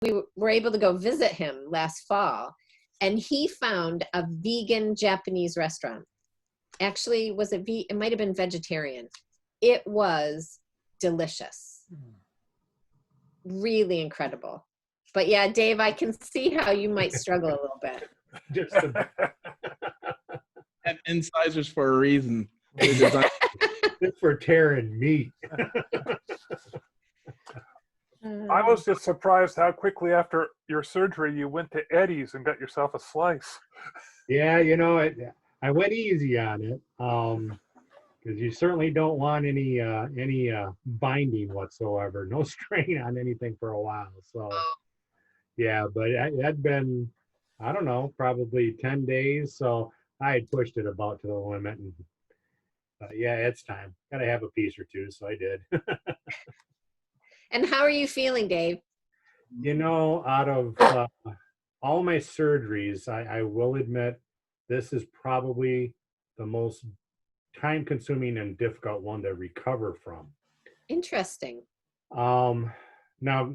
we were able to go visit him last fall, and he found a vegan Japanese restaurant. Actually, it might have been vegetarian. It was delicious. Really incredible. But yeah, Dave, I can see how you might struggle a little bit. Just a And incisors for a reason. They're designed for tearing meat. I was just surprised how quickly after your surgery you went to Eddie's and got yourself a slice. Yeah, you know, I went easy on it because you certainly don't want any binding whatsoever, no strain on anything for a while. So, yeah, but it had been, I don't know, probably 10 days. So I had pushed it about to the limit. And yeah, it's time. Got to have a piece or two. So I did. And how are you feeling, Dave? You know, out of all my surgeries, I will admit this is probably the most time-consuming and difficult one to recover from. Interesting. Now,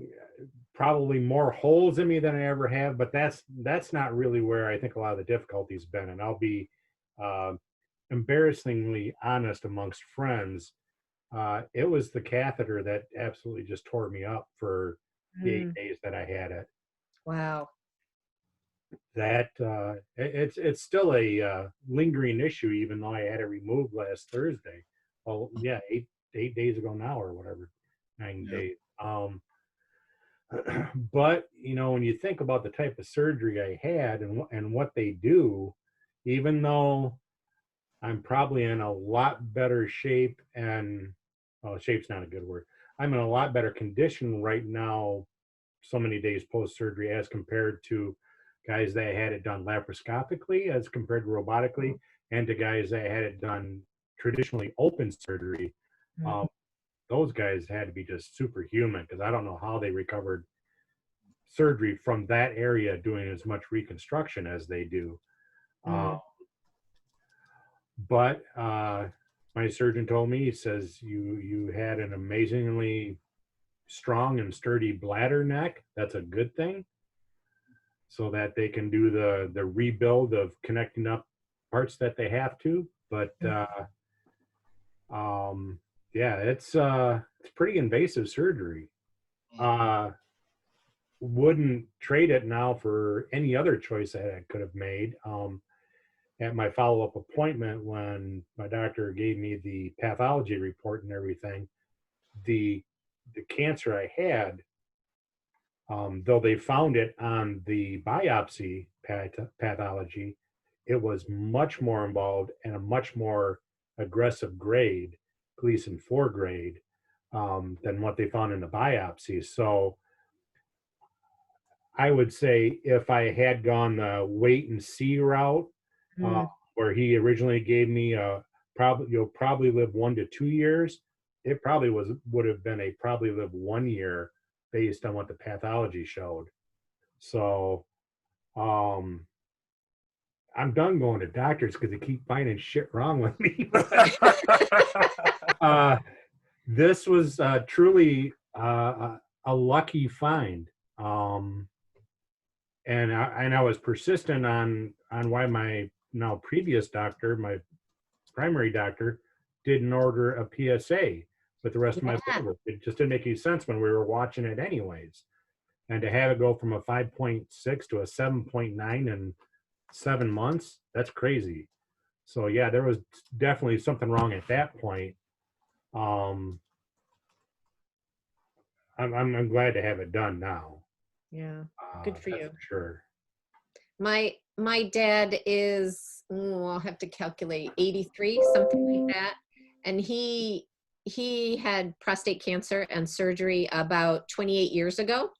probably more holes in me than I ever have, but that's not really where I think a lot of the difficulty's been. And I'll be embarrassingly honest amongst friends. It was the catheter that absolutely just tore me up for the 8 days that I had it. Wow. That it's still a lingering issue, even though I had it removed last Thursday. Oh yeah, eight days ago now, or whatever, 9 days. But you know, when you think about the type of surgery I had and what they do, even though I'm probably in a lot better shape, and shape's not a good word. I'm in a lot better condition right now, so many days post-surgery, as compared to guys that had it done laparoscopically as compared to robotically, and to guys that had it done traditionally open surgery. Those guys had to be just superhuman, because I don't know how they recovered surgery from that area doing as much reconstruction as they do. But my surgeon told me, he says, you had an amazingly strong and sturdy bladder neck. That's a good thing, so that they can do the rebuild of connecting up parts that they have to. But yeah, it's pretty invasive surgery. Wouldn't trade it now for any other choice that I could have made. At my follow-up appointment, when my doctor gave me the pathology report and everything, the cancer I had, though they found it on the biopsy pathology, it was much more involved and a much more aggressive grade, Gleason 4 grade, than what they found in the biopsy. So I would say if I had gone the wait and see route, where he originally gave me you'll probably live 1 to 2 years, it probably would have been a probably live 1 year based on what the pathology showed. So I'm done going to doctors because they keep finding shit wrong with me. This was truly a lucky find. And I was persistent on why my now previous doctor, my primary doctor, didn't order a PSA with the rest of my blood work. It just didn't make any sense when we were watching it anyways. And to have it go from a 5.6 to a 7.9 in 7 months, that's crazy. So yeah, there was definitely something wrong at that point. I'm glad to have it done now. Yeah, good for you. For sure. My dad is, I'll have to calculate, 83, something like that. And he had prostate cancer and surgery about 28 years ago.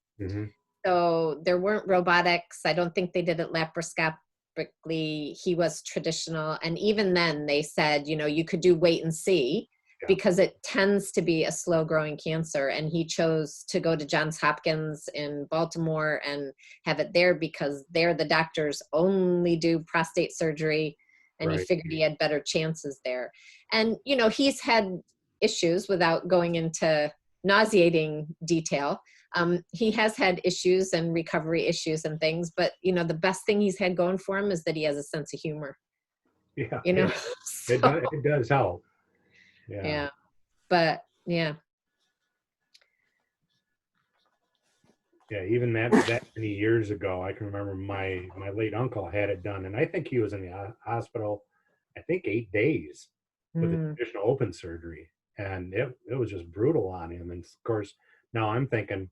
So there weren't robotics. I don't think they did it laparoscopically. He was traditional. And even then they said, you could do wait and see, because it tends to be a slow growing cancer. And he chose to go to Johns Hopkins in Baltimore and have it there, because there the doctors only do prostate surgery, and he figured he had better chances there. And, he's had issues, without going into nauseating detail. He has had issues and recovery issues and things, but you know, the best thing he's had going for him is that he has a sense of humor, Yeah, you know? it So, it does help. Yeah. yeah, but yeah. Yeah, even that many years ago, I can remember my late uncle had it done, and I think he was in the hospital, I think 8 days with a Mm. traditional open surgery, and it was just brutal on him. And of course, now I'm thinking,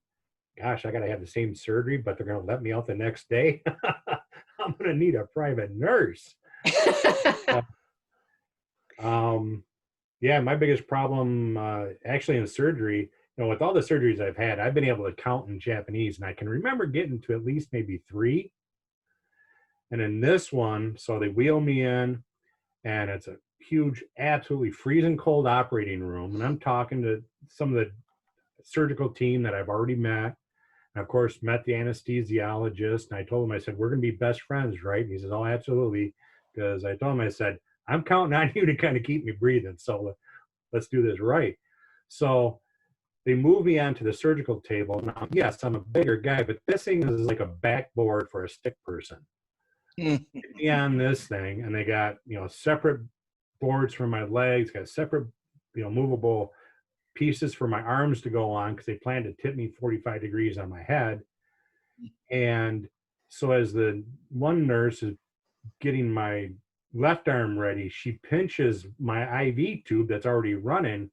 gosh, I got to have the same surgery, but they're going to let me out the next day. I'm going to need a private nurse. Yeah, my biggest problem, actually in surgery, you know, with all the surgeries I've had, I've been able to count in Japanese, and I can remember getting to at least maybe 3. And in this one, so they wheel me in, and it's a huge, absolutely freezing cold operating room. And I'm talking to some of the surgical team that I've already met. And of course, met the anesthesiologist. And I told him, I said, we're going to be best friends, right? And he says, oh, absolutely. Because I told him, I said, I'm counting on you to kind of keep me breathing. So let's do this right. So they move me onto the surgical table. Now, yes, I'm a bigger guy, but this thing is like a backboard for a stick person. Get me on this thing, and they got, you know, separate boards for my legs, got separate, you know, movable pieces for my arms to go on because they plan to tip me 45 degrees on my head. And so as the one nurse is getting my left arm ready, she pinches my IV tube that's already running,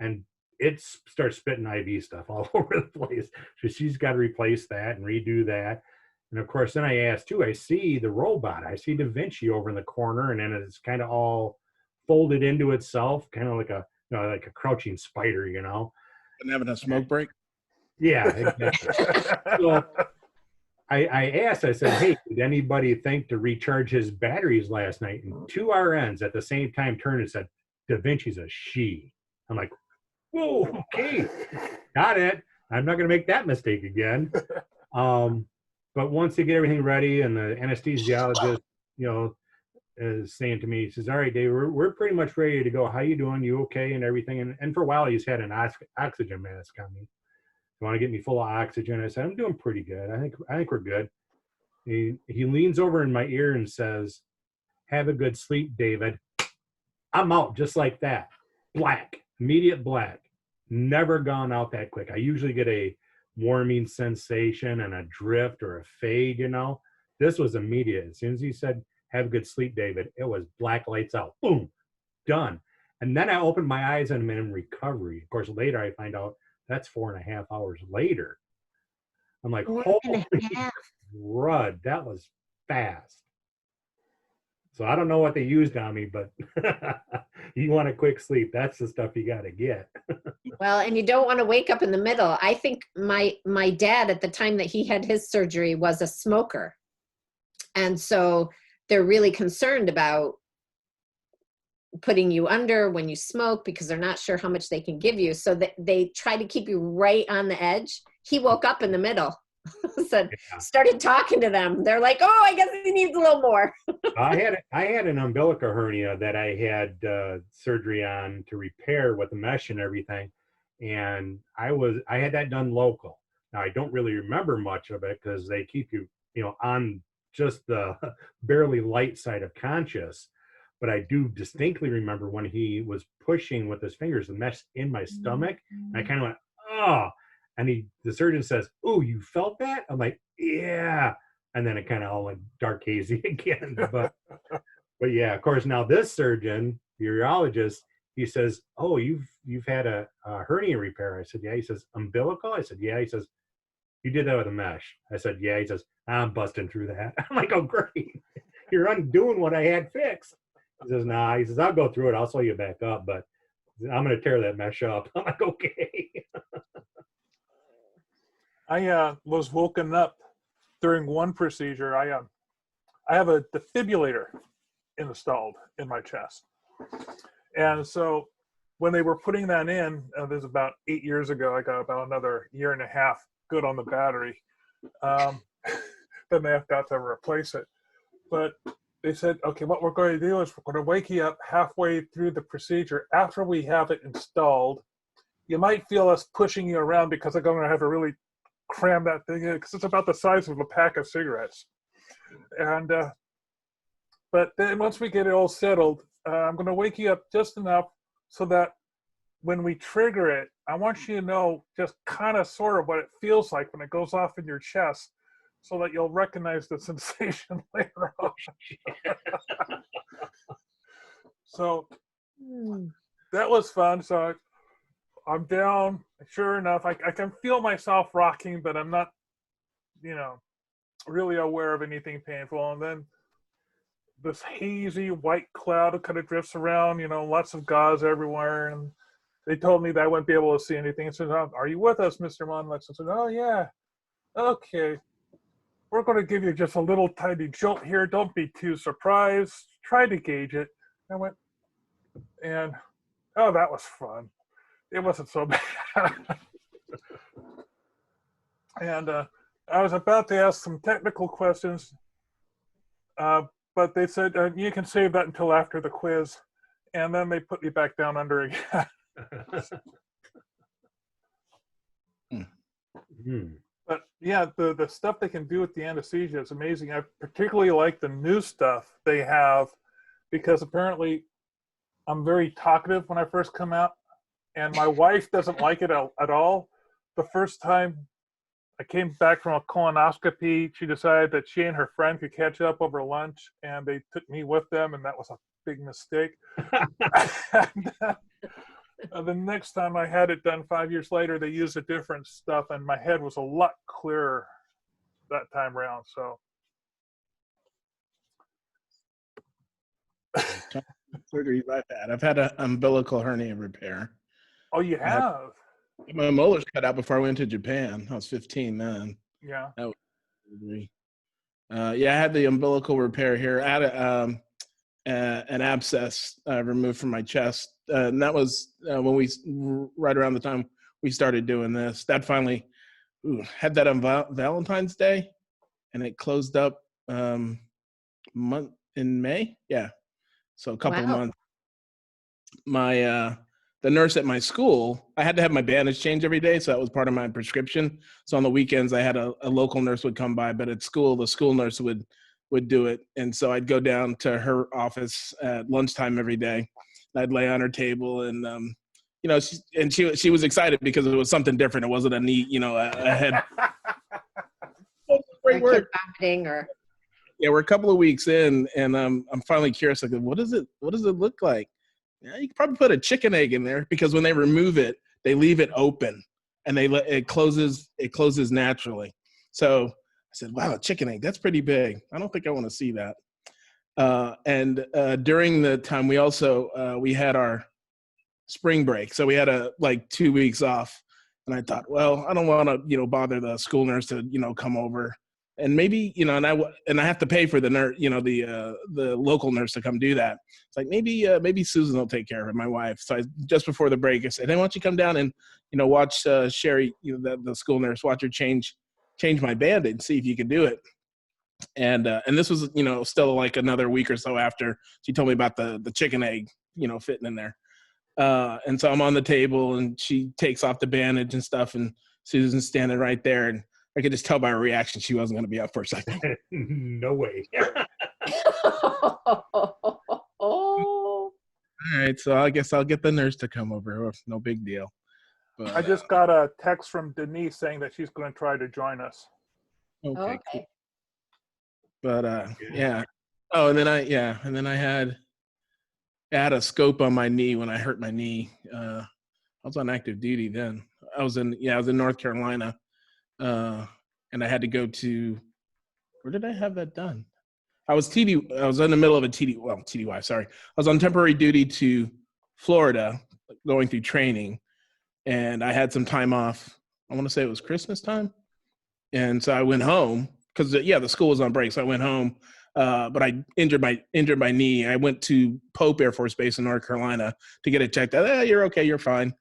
and it starts spitting IV stuff all over the place. So she's got to replace that and redo that. And of course, then I asked too, I see the robot, I see Da Vinci over in the corner, and then it's kind of all folded into itself, kind of like a, you know, like a crouching spider, you know? And having a smoke break. Yeah, exactly. So I asked, I said, hey, did anybody think to recharge his batteries last night? And 2 RNs at the same time turned and said, Da Vinci's a she. I'm like, whoa, okay, got it. I'm not going to make that mistake again. But once they get everything ready, and the anesthesiologist, you know, is saying to me, he says, all right, Dave, we're pretty much ready to go. How you doing? You okay? And everything. And for a while, he's had an oxygen mask on me. You want to get me full of oxygen? I said, I'm doing pretty good. I think we're good. He leans over in my ear and says, have a good sleep, David. I'm out just like that. Black, immediate black. Never gone out that quick. I usually get a warming sensation and a drift or a fade, you know. This was immediate. As soon as he said, have a good sleep, David, it was black, lights out. Boom, done. And then I opened my eyes and I'm in recovery. Of course, later I find out that's 4.5 hours later. I'm like, holy crud, that was fast. So I don't know what they used on me, but you want a quick sleep, that's the stuff you got to get. Well, and you don't want to wake up in the middle. I think my dad, at the time that he had his surgery, was a smoker. And so they're really concerned about putting you under when you smoke because they're not sure how much they can give you. So that they try to keep you right on the edge. He woke up in the middle. Said, yeah. Started talking to them. They're like, oh, I guess he needs a little more. I had an umbilical hernia that I had surgery on to repair with the mesh and everything. And I had that done local. Now I don't really remember much of it because they keep you, you know, on just the barely light side of conscious. But I do distinctly remember when he was pushing with his fingers the mesh in my stomach. And I kind of went, oh. And the surgeon says, oh, you felt that? I'm like, yeah. And then it kind of all went dark hazy again. But yeah, of course, now this surgeon, the urologist, he says, oh, you've had a hernia repair. I said, yeah. He says, umbilical? I said, yeah. He says, you did that with a mesh. I said, yeah. He says, I'm busting through that. I'm like, oh, great. You're undoing what I had fixed. He says, nah. He says, I'll go through it. I'll sew you back up, but I'm going to tear that mesh up. I'm like, okay. I was woken up during one procedure. I have a defibrillator installed in my chest. And so when they were putting that in, this was about 8 years ago, I got about another 1.5 years good on the battery. Then they have got to replace it. But they said, okay, what we're going to do is we're going to wake you up halfway through the procedure. After we have it installed, you might feel us pushing you around because I'm going to have to really cram that thing in because it's about the size of a pack of cigarettes. And but then once we get it all settled, I'm going to wake you up just enough so that when we trigger it, I want you to know just kind of sort of what it feels like when it goes off in your chest so that you'll recognize the sensation later on. So that was fun. So I'm down. Sure enough, I can feel myself rocking, but I'm not, really aware of anything painful. And then this hazy white cloud kind of drifts around, lots of gauze everywhere. And they told me that I wouldn't be able to see anything. I said, "Are you with us, Mr. Monlux?" I said, "Oh, yeah. Okay. We're going to give you just a little tiny jolt here. Don't be too surprised. Try to gauge it." I went, and, oh, that was fun. It wasn't so bad. And I was about to ask some technical questions, but they said, you can save that until after the quiz. And then they put me back down under again. But yeah, the stuff they can do with the anesthesia is amazing. I particularly like the new stuff they have because apparently I'm very talkative when I first come out, and my wife doesn't like it at all. The first time I came back from a colonoscopy, she decided that she and her friend could catch up over lunch, and they took me with them, and that was a big mistake. And the next time I had it done 5 years later, they used a different stuff, and my head was a lot clearer that time around. So Surgeries I've had an umbilical hernia repair. Oh, you have? My molars cut out before I went to Japan. I was 15 then. Yeah. That was surgery. I had the umbilical repair here. I had an abscess removed from my chest. And that was when right around the time we started doing this. That finally had that on Valentine's Day, and it closed up month in May. Yeah. So a couple of months. My the nurse at my school, I had to have my bandage changed every day, so that was part of my prescription. So on the weekends, I had a local nurse would come by, but at school, the school nurse would do it. And so I'd go down to her office at lunchtime every day. I'd lay on her table, and she was excited because it was something different. It wasn't a neat, a head. Great work. Yeah, we're a couple of weeks in, and I'm finally curious. Like, what does it look like? Yeah, you could probably put a chicken egg in there because when they remove it, they leave it open, and it closes naturally. So I said, "Wow, a chicken egg, that's pretty big. I don't think I want to see that." And during the time, we also we had our spring break, so we had 2 weeks off. And I thought, well, I don't want to bother the school nurse to come over. And maybe, and I have to pay for the nurse, the local nurse to come do that. It's like, maybe Susan will take care of it, my wife. So just before the break, I said, "Hey, why don't you come down and, watch Sherry, the school nurse, watch her change my bandage, see if you can do it." And this was, still like another week or so after she told me about the chicken egg, fitting in there. And so I'm on the table, and she takes off the bandage and stuff, and Susan's standing right there, and I could just tell by her reaction she wasn't going to be up for a second. No way. All right, so I guess I'll get the nurse to come over. No big deal. But, I just got a text from Denise saying that she's going to try to join us. Okay. Cool. But yeah. Oh, and then I had a scope on my knee when I hurt my knee. I was on active duty then. I was in North Carolina. And I had to go to, where did I have that done? I was in the middle of a TDY, sorry. I was on temporary duty to Florida, going through training, and I had some time off. I want to say it was Christmas time. And so I went home because the school was on break. So I went home, but I injured my knee. I went to Pope Air Force Base in North Carolina to get it checked out. You're okay, you're fine.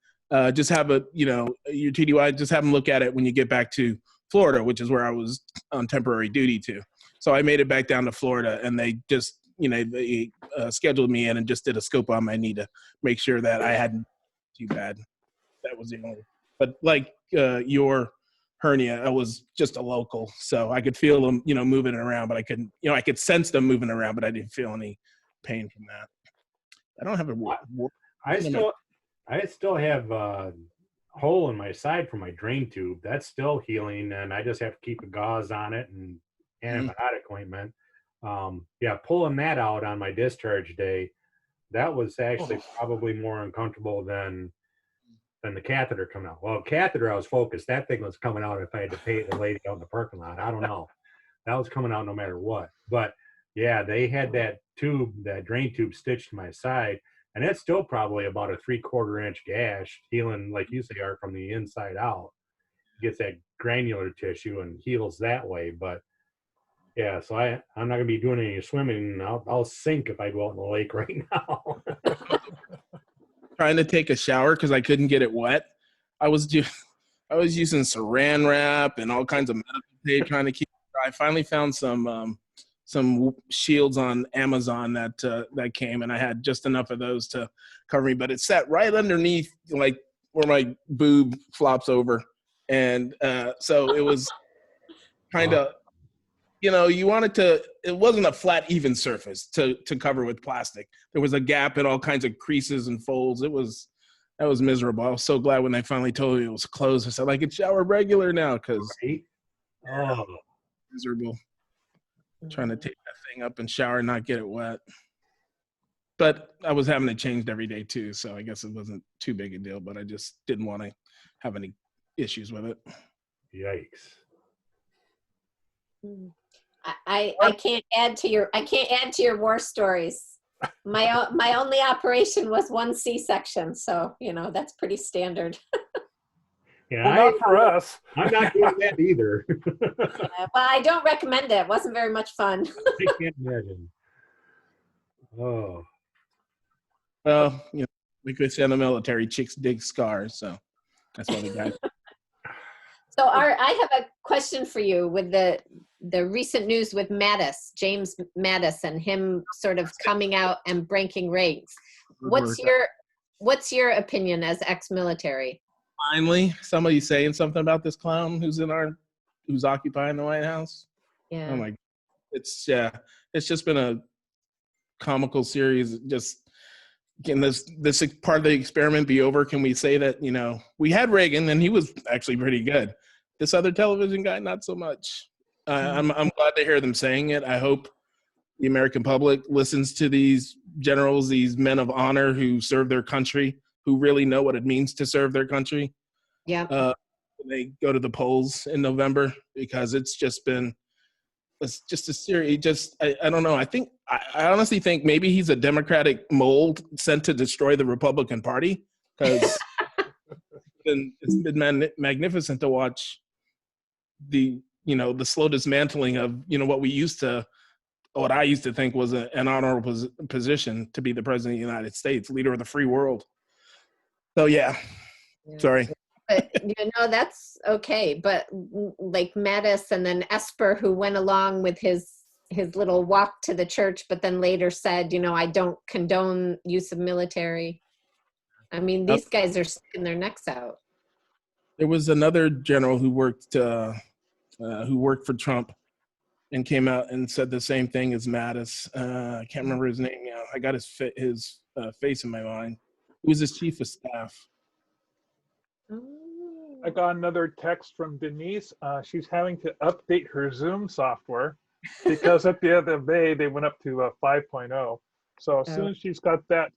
Just have your TDY, just have them look at it when you get back to Florida, which is where I was on temporary duty to. So I made it back down to Florida, and they just, they scheduled me in and just did a scope on my knee to make sure that I hadn't too bad. That was the only, but like your hernia. I was just a local, so I could feel them, moving around, but I couldn't, I could sense them moving around, but I didn't feel any pain from that. I don't have a. I still have a hole in my side for my drain tube. That's still healing, and I just have to keep a gauze on it and antibiotic ointment. Pulling that out on my discharge day, that was actually probably more uncomfortable than the catheter coming out. Well, catheter, I was focused. That thing was coming out if I had to pay the lady out in the parking lot. I don't know. That was coming out no matter what. But yeah, they had that drain tube stitched to my side, and it's still probably about a 3/4 inch gash, healing, like you say, Art, from the inside out. Gets that granular tissue and heals that way. But yeah, so I'm not gonna be doing any swimming. I'll sink if I go out in the lake right now. Trying to take a shower because I couldn't get it wet. I was using saran wrap and all kinds of medical tape trying to keep it dry. I finally found some shields on Amazon that came, and I had just enough of those to cover me. But it sat right underneath, like where my boob flops over, and so it was kind of. You wanted to, it wasn't a flat, even surface to cover with plastic. There was a gap and all kinds of creases and folds. That was miserable. I was so glad when they finally told me it was closed. I said, I could shower regular now because miserable. Trying to take that thing up and shower and not get it wet. But I was having it changed every day too, so I guess it wasn't too big a deal, but I just didn't want to have any issues with it. Yikes. I can't add to your war stories. My only operation was one C-section, so that's pretty standard. Yeah, well, not for us. I'm not doing that either. Well, I don't recommend it. It wasn't very much fun. I can't imagine. Oh. Well, like they say in the military, chicks dig scars, so that's why the guys. So Art, I have a question for you with the recent news with James Mattis, and him sort of coming out and breaking ranks. What's your opinion as ex-military? Finally, somebody's saying something about this clown who's occupying the White House. Yeah. Oh my, it's just been a comical series. Just can this part of the experiment be over? Can we say that, we had Reagan and he was actually pretty good. This other television guy, not so much. I'm glad to hear them saying it. I hope the American public listens to these generals, these men of honor who serve their country, who really know what it means to serve their country. Yeah. When they go to the polls in November, because it's just a series. I don't know. I honestly think maybe he's a Democratic mold sent to destroy the Republican Party, because it's been magnificent to watch the slow dismantling of what I used to think was an honorable position, to be the president of the United States, leader of the free world. So yeah. Sorry. But that's okay. But like Mattis and then Esper, who went along with his little walk to the church, but then later said, I don't condone use of military. I mean, these guys are sticking their necks out. There was another general who worked for Trump and came out and said the same thing as Mattis. I can't remember his name now. I got his face in my mind. He was his chief of staff. I got another text from Denise. She's having to update her Zoom software because at the other day they went up to 5.0. So as soon as she's got that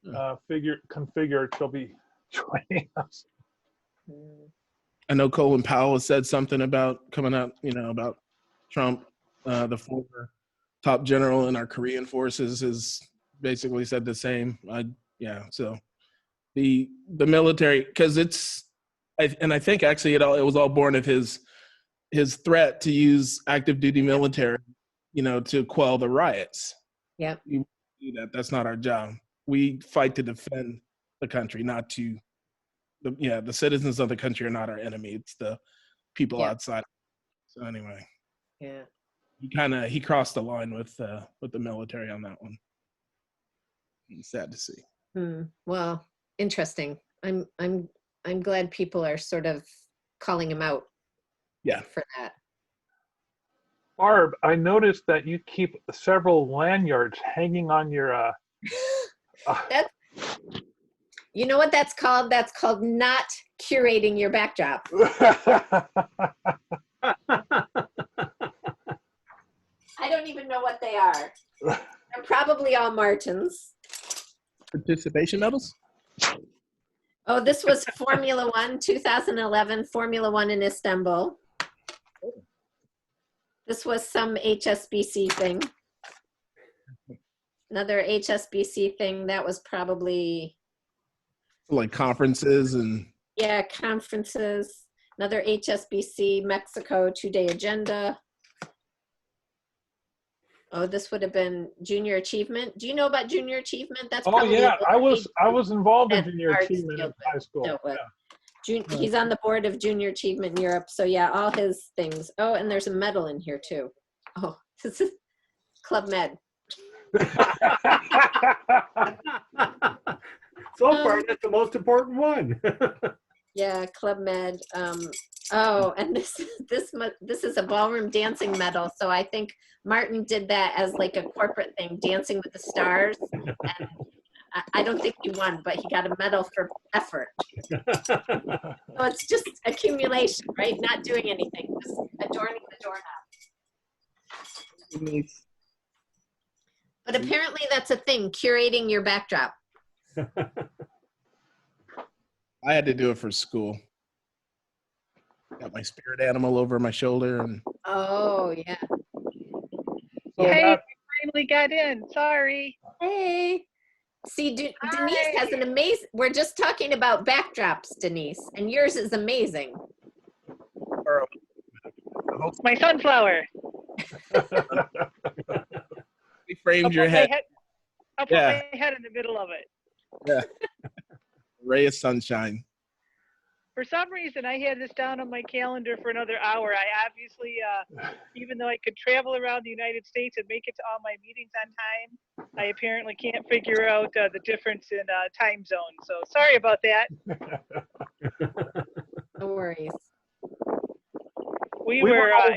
configured, she'll be joining us. I know Colin Powell has said something about coming out, about Trump. The former top general in our Korean forces has basically said the same. So the military, because I think actually it was all born of his threat to use active duty military, to quell the riots. Yeah. We do that. That's not our job. We fight to defend the country, not to. The citizens of the country are not our enemy. It's the people outside. So anyway. Yeah. He crossed the line with the military on that one. It's sad to see. Well, interesting. I'm glad people are sort of calling him out. Yeah. For that. Barb, I noticed that you keep several lanyards hanging on your. That's, you know what that's called? That's called not curating your backdrop. I don't even know what they are. They're probably all Martins. Participation medals? Oh, this was Formula One, 2011, Formula One in Istanbul. This was some HSBC thing. Another HSBC thing. That was probably... Like conferences and... Yeah, conferences. Another HSBC, Mexico, 2-day agenda. Oh, this would have been junior achievement. Do you know about junior achievement? That's probably I was involved in that junior arts achievement in dealt high school. dealt with. Yeah. He's on the board of junior achievement in Europe. So yeah, all his things. Oh, and there's a medal in here too. Oh, this is Club Med. So far, that's the most important one. Yeah, Club Med. Oh, and this is a ballroom dancing medal. So I think Martin did that as like a corporate thing, Dancing with the Stars. And I don't think he won, but he got a medal for effort. So it's just accumulation, right? Not doing anything, just adorning the doorknob. But apparently that's a thing, curating your backdrop. I had to do it for school. Got my spirit animal over my shoulder. And Oh, yeah. So Hey, that, we finally got in. Sorry. Hey. See, Denise Hi. has an amazing, we're just talking about backdrops, Denise, and yours is amazing. My sunflower. we framed your head. I'll put Yeah. my head in the middle of it. Yeah. Ray of sunshine. For some reason, I had this down on my calendar for another hour. I obviously, even though I could travel around the United States and make it to all my meetings on time, I apparently can't figure out the difference in time zone. So sorry about that. No worries. We We were, were all-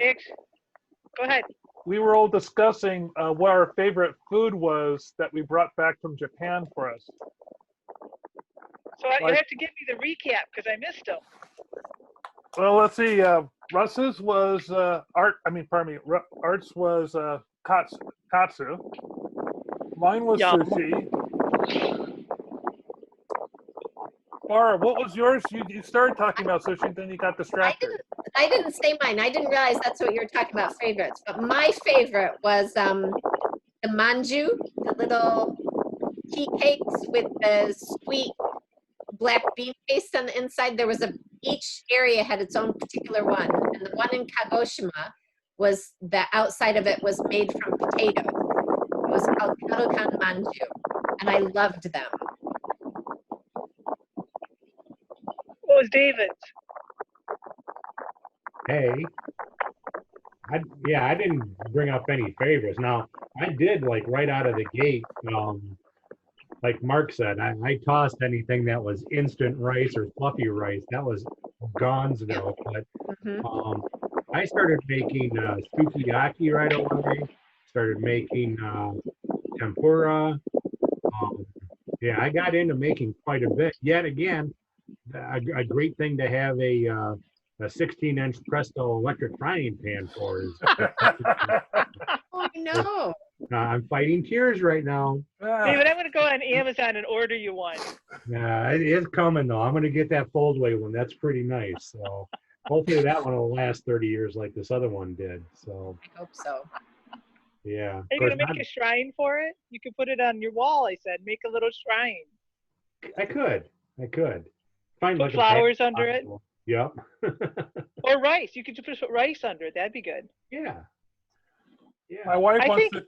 go ahead. we were all discussing what our favorite food was that we brought back from Japan for us. So you have to give me the recap because I missed them. Well, let's see. Russ's was Art's was katsu. Mine was Yum. sushi. Barb, what was yours? You started talking about sushi, then you got distracted. I didn't say mine. I didn't realize that's what you were talking about, favorites. But my favorite was the manju, the little tea cakes with the sweet black bean paste on the inside. There was each area had its own particular one. And the one in Kagoshima was, the outside of it was made from potato. It was called Kadokan manju. And I loved them. What was David's? Hey, I didn't bring up any favorites. Now, I did, like, right out of the gate, like Mark said, I tossed anything that was instant rice or fluffy rice. That was gonzo. But Mhm. I started making sukiyaki right away. Started making tempura. Yeah, I got into making quite a bit. Yet again, a great thing to have a 16-inch Presto electric frying pan for is Oh, no. I'm fighting tears right now. David, I'm going to go on Amazon and order you one. It is coming though. I'm gonna get that foldaway one. That's pretty nice. So hopefully that one will last 30 years like this other one did. So I hope so. yeah. Are you going to make a shrine for it? You can put it on your wall, I said. Make a little shrine. I could. Find Put like flowers under it. Yep. Or rice. You could just put rice under it. That'd be good. Yeah. My Yeah. wife I wants think- to.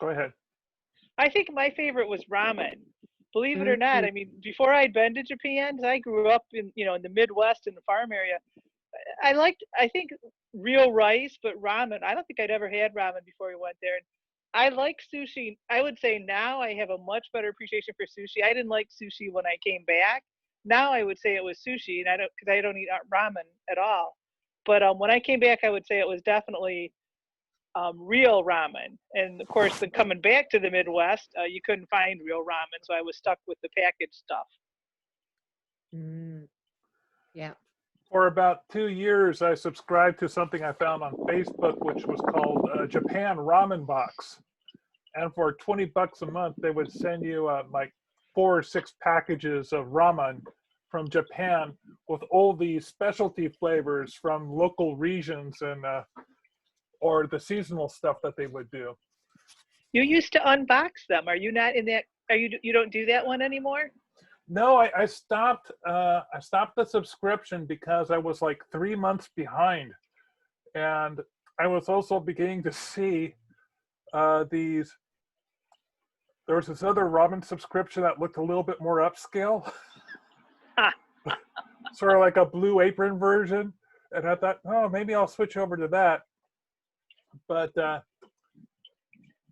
Go ahead. I think my favorite was ramen. Believe it or not, I mean, before I'd been to Japan, 'cause I grew up in the Midwest in the farm area. I think real rice, but ramen. I don't think I'd ever had ramen before we went there. I like sushi. I would say now I have a much better appreciation for sushi. I didn't like sushi when I came back, Now I would say it was sushi, and because I don't eat ramen at all. But when I came back, I would say it was definitely real ramen. And of course, then coming back to the Midwest, you couldn't find real ramen, so I was stuck with the packaged stuff. Yeah. For about 2 years, I subscribed to something I found on Facebook, which was called Japan Ramen Box. And for $20 a month, they would send you like 4 or 6 packages of ramen from Japan with all these specialty flavors from local regions and or the seasonal stuff that they would do. You used to unbox them. Are you not in that? You don't do that one anymore? No, I stopped. I stopped the subscription because I was like 3 months behind, and I was also beginning to see these. There was this other ramen subscription that looked a little bit more upscale, sort of like a Blue Apron version, and I thought, oh, maybe I'll switch over to that. But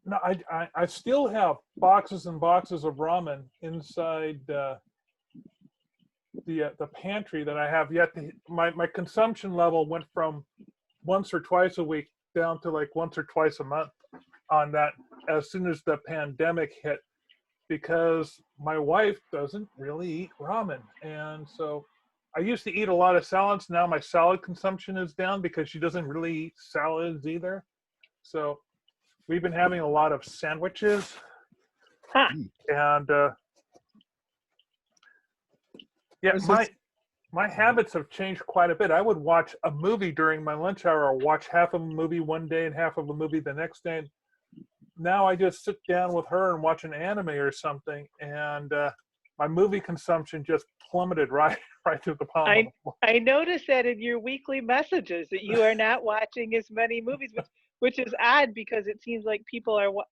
no, I still have boxes and boxes of ramen inside the pantry that I have yet to. My consumption level went from once or twice a week down to like once or twice a month on that as soon as the pandemic hit, because my wife doesn't really eat ramen, and so I used to eat a lot of salads. Now my salad consumption is down because she doesn't really eat salads either. So we've been having a lot of sandwiches, and yeah, my habits have changed quite a bit. I would watch a movie during my lunch hour, or watch half of a movie one day and half of a movie the next day. Now I just sit down with her and watch an anime or something, and my movie consumption just plummeted right to the bottom. I noticed that in your weekly messages that you are not watching as many movies, which is odd because it seems like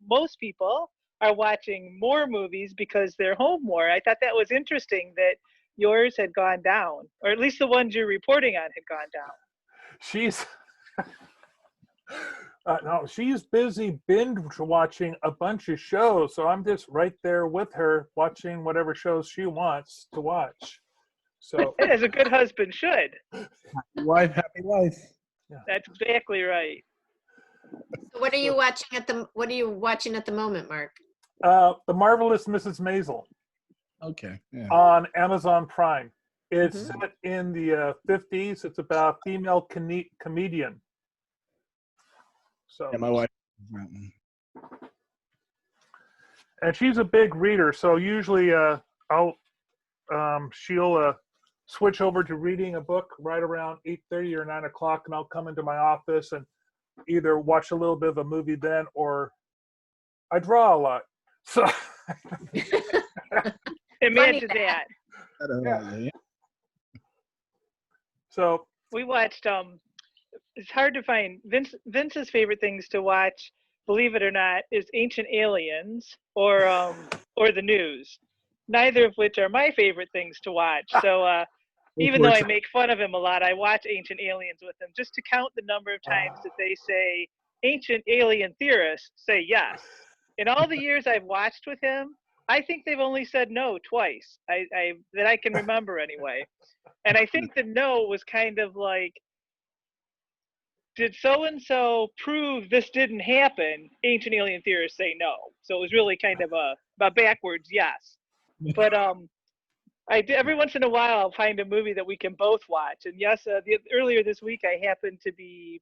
most people are watching more movies because they're home more. I thought that was interesting that yours had gone down, or at least the ones you're reporting on had gone down. She's no, she's busy binge watching a bunch of shows, so I'm just right there with her watching whatever shows she wants to watch. So as a good husband should. Happy wife, happy life. Yeah. That's exactly right. So what are you watching at the moment, Mark? The Marvelous Mrs. Maisel. Okay. Yeah. On Amazon Prime. It's set in the 50s. It's about a female comedian. So Yeah, my wife. And she's a big reader, so usually she'll switch over to reading a book right around 8:30 or 9 o'clock, and I'll come into my office and either watch a little bit of a movie then, or I draw a lot. So imagine that. Yeah. So we watched it's hard to find Vince's favorite things to watch, believe it or not, is Ancient Aliens or the news, neither of which are my favorite things to watch. So even though I make fun of him a lot, I watch Ancient Aliens with him just to count the number of times that they say ancient alien theorists say yes. In all the years I've watched with him, I think they've only said no twice, that I can remember anyway. And I think the no was kind of like, did so-and-so prove this didn't happen? Ancient alien theorists say no. So it was really kind of a backwards yes. But every once in a while I'll find a movie that we can both watch. And yes, earlier this week I happened to be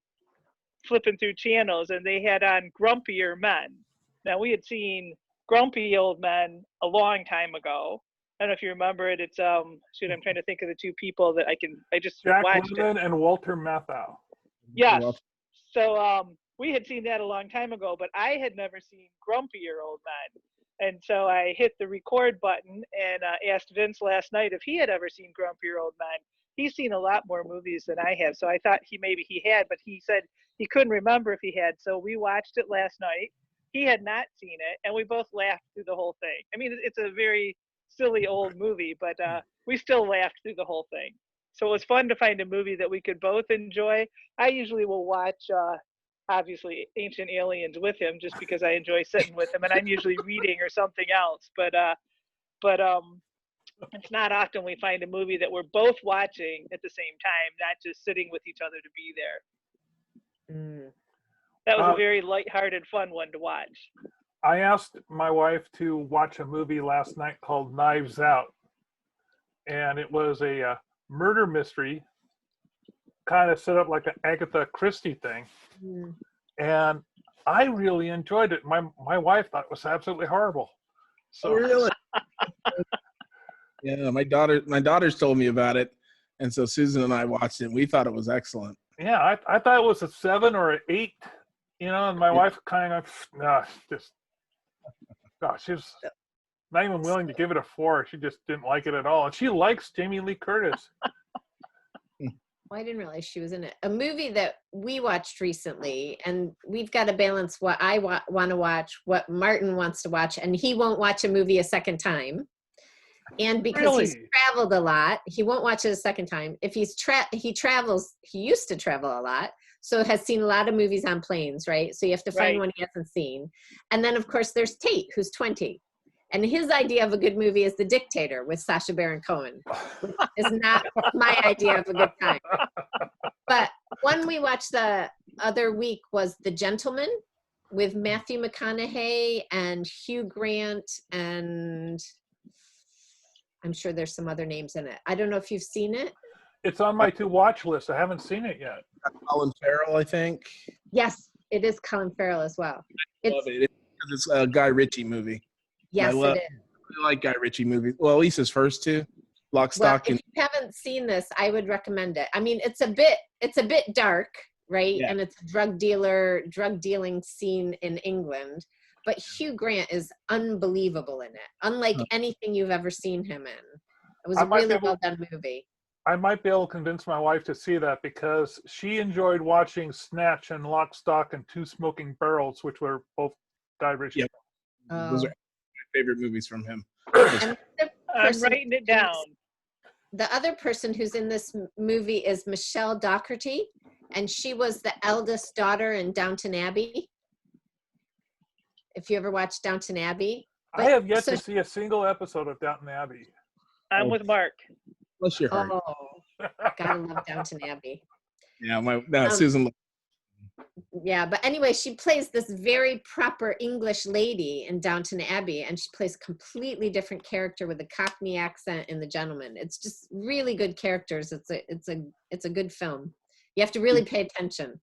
flipping through channels and they had on Grumpier Men. Now we had seen Grumpy Old Men a long time ago. I don't know if you remember it. It's I'm trying to think of the two people that I just Jack watched Lemmon it. and Walter Matthau. Yes. So we had seen that a long time ago, but I had never seen Grumpier Old Men. And so I hit the record button and asked Vince last night if he had ever seen Grumpier Old Men. He's seen a lot more movies than I have, so I thought maybe he had, but he said he couldn't remember if he had. So we watched it last night. He had not seen it, and we both laughed through the whole thing. I mean, it's a very silly old movie, but we still laughed through the whole thing. So it was fun to find a movie that we could both enjoy. I usually will watch, obviously, Ancient Aliens with him just because I enjoy sitting with him, and I'm usually reading or something else. But It's not often we find a movie that we're both watching at the same time, not just sitting with each other to be there. Mm. That was Uh, a very lighthearted, fun one to watch. I asked my wife to watch a movie last night called Knives Out, and it was a murder mystery, kind of set up like an Agatha Christie thing, Mm. and I really enjoyed it. My wife thought it was absolutely horrible. Oh, So really? Yeah, my daughters told me about it, and so Susan and I watched it. And we thought it was excellent. yeah, I thought it was a 7 or an 8, and my wife kind of just gosh, she was not even willing to give it a 4. She just didn't like it at all, and she likes Jamie Lee Curtis. Well, I didn't realize she was in it. A movie that we watched recently, and we've got to balance what I want to watch, what Martin wants to watch, and he won't watch a movie a second time. And because he's Really? traveled a lot, he won't watch it a second time. If he travels, he used to travel a lot, so has seen a lot of movies on planes, right? So you have to find Right. one he hasn't seen. And then, of course, there's Tate, who's 20. And his idea of a good movie is The Dictator with Sacha Baron Cohen, which is not my idea of a good time. But one we watched the other week was The Gentleman with Matthew McConaughey and Hugh Grant, and I'm sure there's some other names in it. I don't know if you've seen it. It's on my to-watch list. I haven't seen it yet. Colin Farrell, I think. Yes, it is Colin Farrell as well. It's, Love it. It's a Guy Ritchie movie. yes, I love- it is. I like Guy Ritchie movies. Well, at least his first two, Lock, Well, Stock, if and you haven't seen this, I would recommend it. I mean, it's a bit dark, right? Yeah. And it's a drug dealing scene in England. But Hugh Grant is unbelievable in it, unlike anything you've ever seen him in. It was I a might be really able- well done movie. I might be able to convince my wife to see that because she enjoyed watching Snatch and Lock, Stock, and Two Smoking Barrels, which were both Guy Ritchie. Yep. Those are Oh. my favorite movies from him. And the I'm person writing it down. The other person who's in this movie is Michelle Dougherty, and she was the eldest daughter in Downton Abbey. If you ever watched Downton Abbey. I have yet so- to see a single episode of Downton Abbey. I'm Oh. with Mark. Bless your heart. Oh, gotta love Downton Abbey. Yeah, no, Um, Susan. Yeah, but anyway, she plays this very proper English lady in Downton Abbey, and she plays a completely different character with a Cockney accent in The Gentleman. It's just really good characters. It's a good film. You have to really pay attention.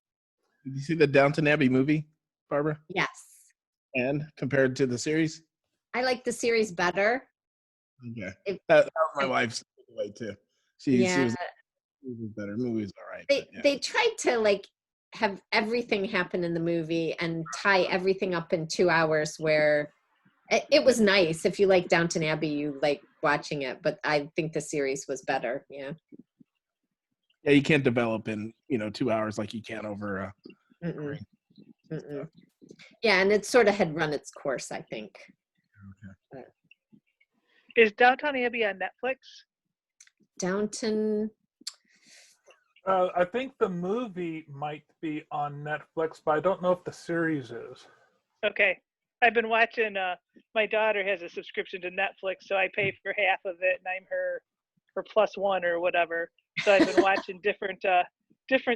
Did you see the Downton Abbey movie, Barbara? Yes, And compared to the series? I like the series better. Okay. If- That was my wife's way too. She Yeah, was better. Movie's all right. they but yeah. they tried to like have everything happen in the movie and tie everything up in 2 hours, where it was nice. If you like Downton Abbey, you like watching it, but I think the series was better. Yeah. Yeah, you can't develop in 2 hours like you can over. Mm-mm. Mm-mm. Yeah, and it sort of had run its course, I think. Is Downton Abbey on Netflix? Downton. I think the movie might be on Netflix, but I don't know if the series is. Okay. I've been watching, my daughter has a subscription to Netflix, so I pay for half of it, and I'm her plus one or whatever. So I've been watching different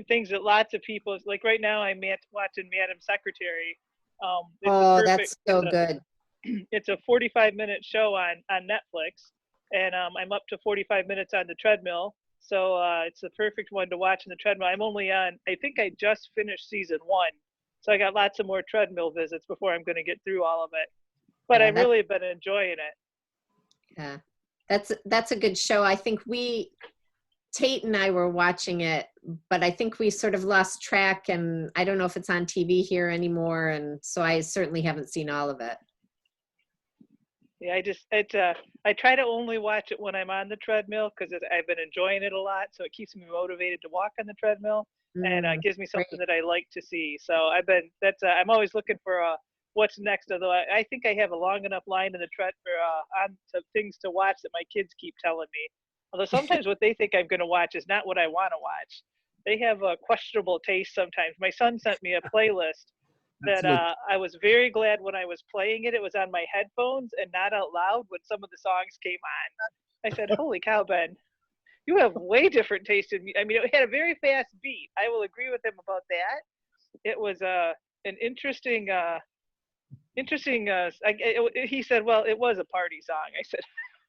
things that lots of people, like right now I'm watching Madam Secretary. It's a Oh, perfect- that's so good. It's a 45-minute show on Netflix, and I'm up to 45 minutes on the treadmill. So it's the perfect one to watch in the treadmill. I'm only on, I think I just finished season 1. So I got lots of more treadmill visits before I'm going to get through all of it. But Yeah, I really have been enjoying it. Yeah, that's a good show. I think Tate and I were watching it, but I think we sort of lost track, and I don't know if it's on TV here anymore, and so I certainly haven't seen all of it. Yeah, I try to only watch it when I'm on the treadmill because I've been enjoying it a lot. So it keeps me motivated to walk on the treadmill, and gives me something that I like to see. So I'm always looking for what's next. Although I think I have a long enough line in the on to things to watch that my kids keep telling me. Although sometimes what they think I'm going to watch is not what I want to watch. They have a questionable taste sometimes. My son sent me a playlist that I was very glad when I was playing it. It was on my headphones and not out loud when some of the songs came on. I said, "Holy cow, Ben! You have way different taste in music." I mean, it had a very fast beat. I will agree with him about that. It was an interesting. He said, "Well, it was a party song." I said,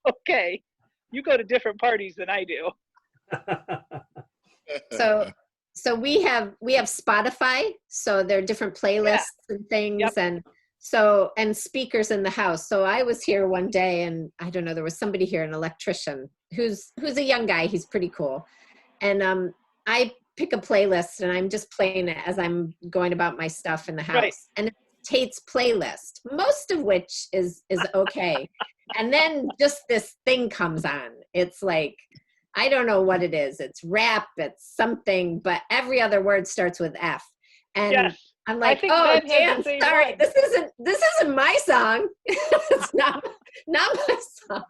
"Okay, you go to different parties than I do." So we have Spotify, so there are different playlists and things. Yep. And speakers in the house. So I was here one day, and I don't know, there was somebody here, an electrician who's a young guy. He's pretty cool. And I pick a playlist and I'm just playing it as I'm going about my stuff in the house. Right. And it's Tate's playlist, most of which is okay. And then just this thing comes on. It's like, I don't know what it is. It's rap, it's something, but every other word starts with F. And Yes. I'm like, think oh, Ben had the Dan, same sorry, one. this isn't my song. It's not my song.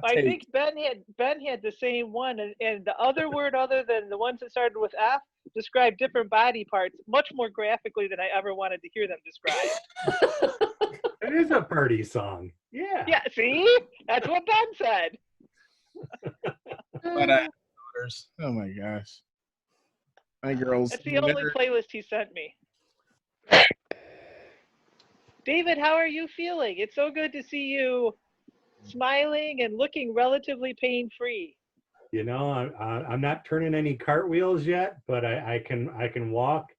I think Ben had the same one, and the other word other than the ones that started with F described different body parts much more graphically than I ever wanted to hear them described. It is a party song. Yeah. Yeah, see? That's what Ben said. But daughters. Oh my gosh. My girls. That's the only playlist he sent me. David, how are you feeling? It's so good to see you smiling and looking relatively pain-free. You know, I'm not turning any cartwheels yet, but I can walk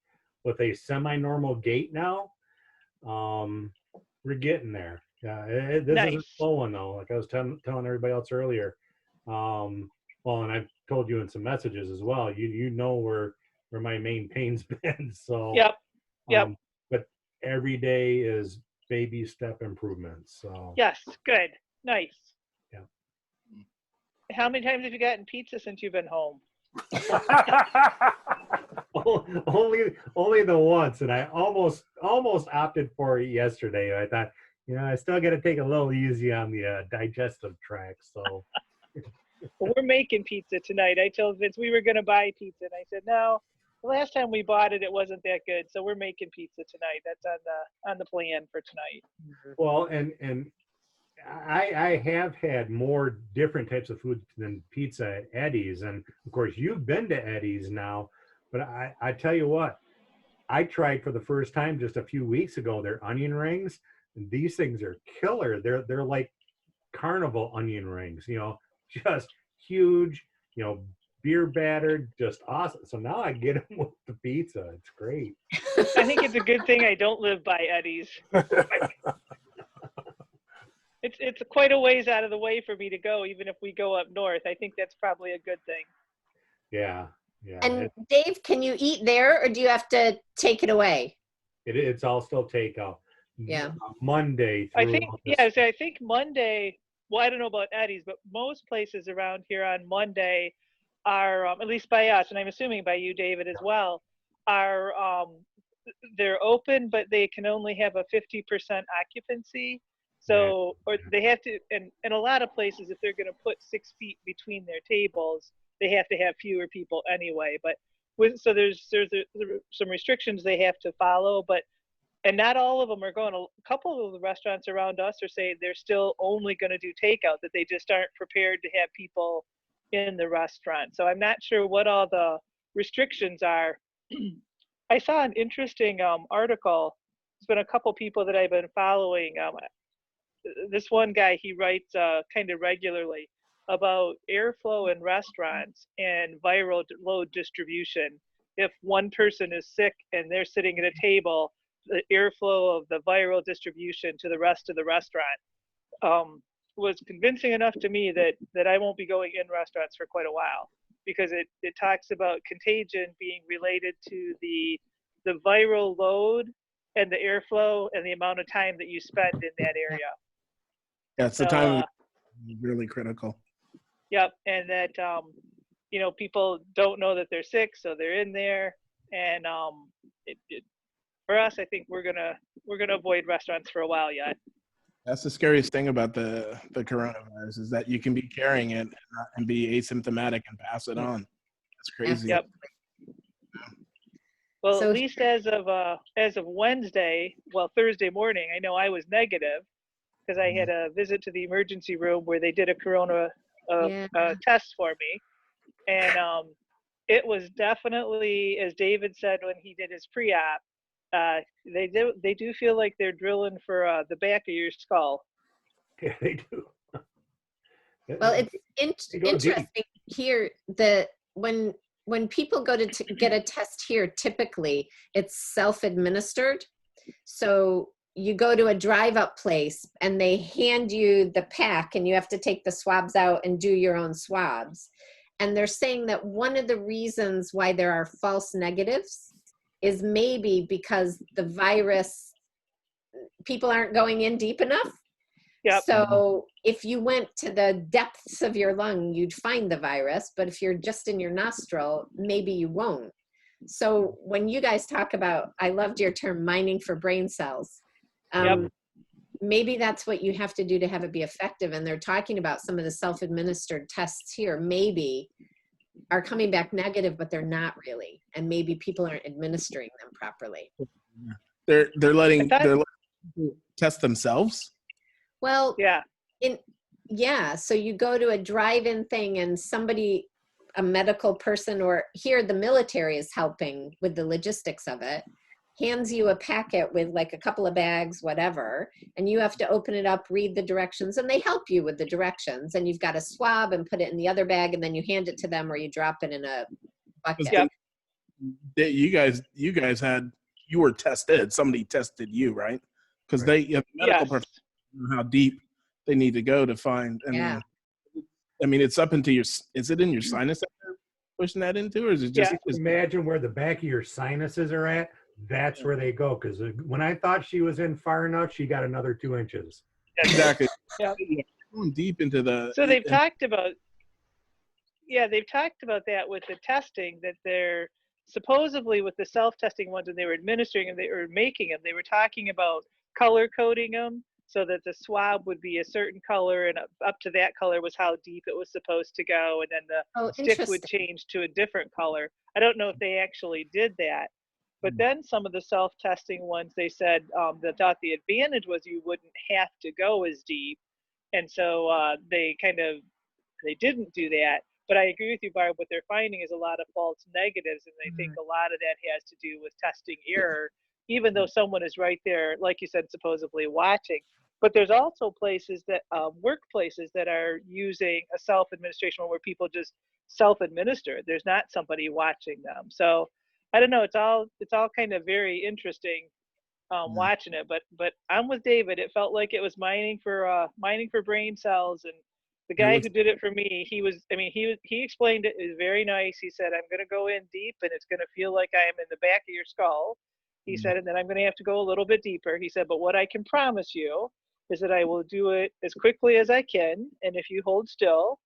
with a semi-normal gait now. We're getting there. Yeah, this is a slow one though. Like I was telling everybody else earlier. Well, and I've told you in some messages as well. You know where my main pain's been. So Yep. But every day is baby step improvements. So Yes, good, nice. Yeah. How many times have you gotten pizza since you've been home? only the once, and I almost opted for it yesterday. I thought, I still got to take a little easy on the digestive tract. So Well, we're making pizza tonight. I told Vince we were going to buy pizza, and I said no. The last time we bought it, it wasn't that good, so we're making pizza tonight. That's on the plan for tonight. Well, and I have had more different types of food than pizza at Eddie's, and of course you've been to Eddie's now. But I tell you what, I tried for the first time just a few weeks ago their onion rings. And these things are killer. They're like carnival onion rings, just huge, beer battered, just awesome. So now I get them with the pizza. It's great. I think it's a good thing I don't live by Eddie's. It's quite a ways out of the way for me to go, even if we go up north. I think that's probably a good thing. Yeah. And Dave, can you eat there, or do you have to take it away? It's all still takeout. Yeah. Monday. I think Monday. Well, I don't know about Eddie's, but most places around here on Monday are, at least by us, and I'm assuming by you, David, as well, are they're open, but they can only have a 50% occupancy. So, or they have to, and in a lot of places, if they're going to put 6 feet between their tables, they have to have fewer people anyway. But so there's some restrictions they have to follow, and not all of them are going to. A couple of the restaurants around us are saying they're still only going to do takeout, that they just aren't prepared to have people in the restaurant. So I'm not sure what all the restrictions are. I saw an interesting article. There's been a couple people that I've been following. This one guy, he writes kind of regularly about airflow in restaurants and viral load distribution. If one person is sick and they're sitting at a table, the airflow of the viral distribution to the rest of the restaurant was convincing enough to me that I won't be going in restaurants for quite a while, because it talks about contagion being related to the viral load and the airflow and the amount of time that you spend in that area. Yeah, it's the time really critical. Yep, and that people don't know that they're sick, so they're in there, and for us, I think we're gonna avoid restaurants for a while yet. That's the scariest thing about the coronavirus, is that you can be carrying it and be asymptomatic and pass it on. That's crazy. Yep. Well, So at least as of Wednesday, well, Thursday morning, I know I was negative because I had a visit to the emergency room where they did a corona yeah. test for me, and it was definitely, as David said when he did his pre-op, they do feel like they're drilling for the back of your skull. Yeah, they do. Well, it's They go deep. interesting here that when people go to get a test here, typically it's self-administered. So you go to a drive-up place and they hand you the pack and you have to take the swabs out and do your own swabs. And they're saying that one of the reasons why there are false negatives is maybe because the virus, people aren't going in deep enough. Yep. So if you went to the depths of your lung, you'd find the virus, but if you're just in your nostril, maybe you won't. So when you guys talk about, I loved your term, mining for brain cells. Yep. Maybe that's what you have to do to have it be effective. And they're talking about some of the self-administered tests here, maybe are coming back negative, but they're not really. And maybe people aren't administering them properly. They're letting people test themselves. Well, Yeah. so you go to a drive-in thing and somebody, a medical person, or here the military is helping with the logistics of it, hands you a packet with like a couple of bags, whatever, and you have to open it up, read the directions, and they help you with the directions. And you've got to swab and put it in the other bag, and then you hand it to them or you drop it in a bucket. Yep. You guys you were tested. Somebody tested you, right? Because Right. the medical Yes. professionals know how deep they need to go to find. Yeah. I mean, it's up into your. Is it in your sinus that they're pushing that into, or is it just? Yeah. Imagine where the back of your sinuses are at. That's where they go. Because when I thought she was in far enough, she got another 2 inches. Exactly. Yep. Going deep into the. So they've talked about that with the testing, that they're supposedly with the self-testing ones, and they were administering and they were making them, they were talking about color coding them so that the swab would be a certain color, and up to that color was how deep it was supposed to go, and then the stick would change to a different color. I don't know if they actually did that, but then some of the self-testing ones, they said they thought the advantage was you wouldn't have to go as deep, and so they didn't do that. But I agree with you, Barb. What they're finding is a lot of false negatives, and they think a lot of that has to do with testing error, even though someone is right there, like you said, supposedly watching. But there's also places that workplaces that are using a self-administration where people just self-administer. There's not somebody watching them. So I don't know. It's all kind of very interesting watching it. But I'm with David. It felt like it was mining for brain cells. And the guy who did it for me, he explained it. It was very nice. He said, I'm going to go in deep and it's going to feel like I am in the back of your skull. He said, and then I'm going to have to go a little bit deeper. He said, but what I can promise you is that I will do it as quickly as I can. And if you hold still,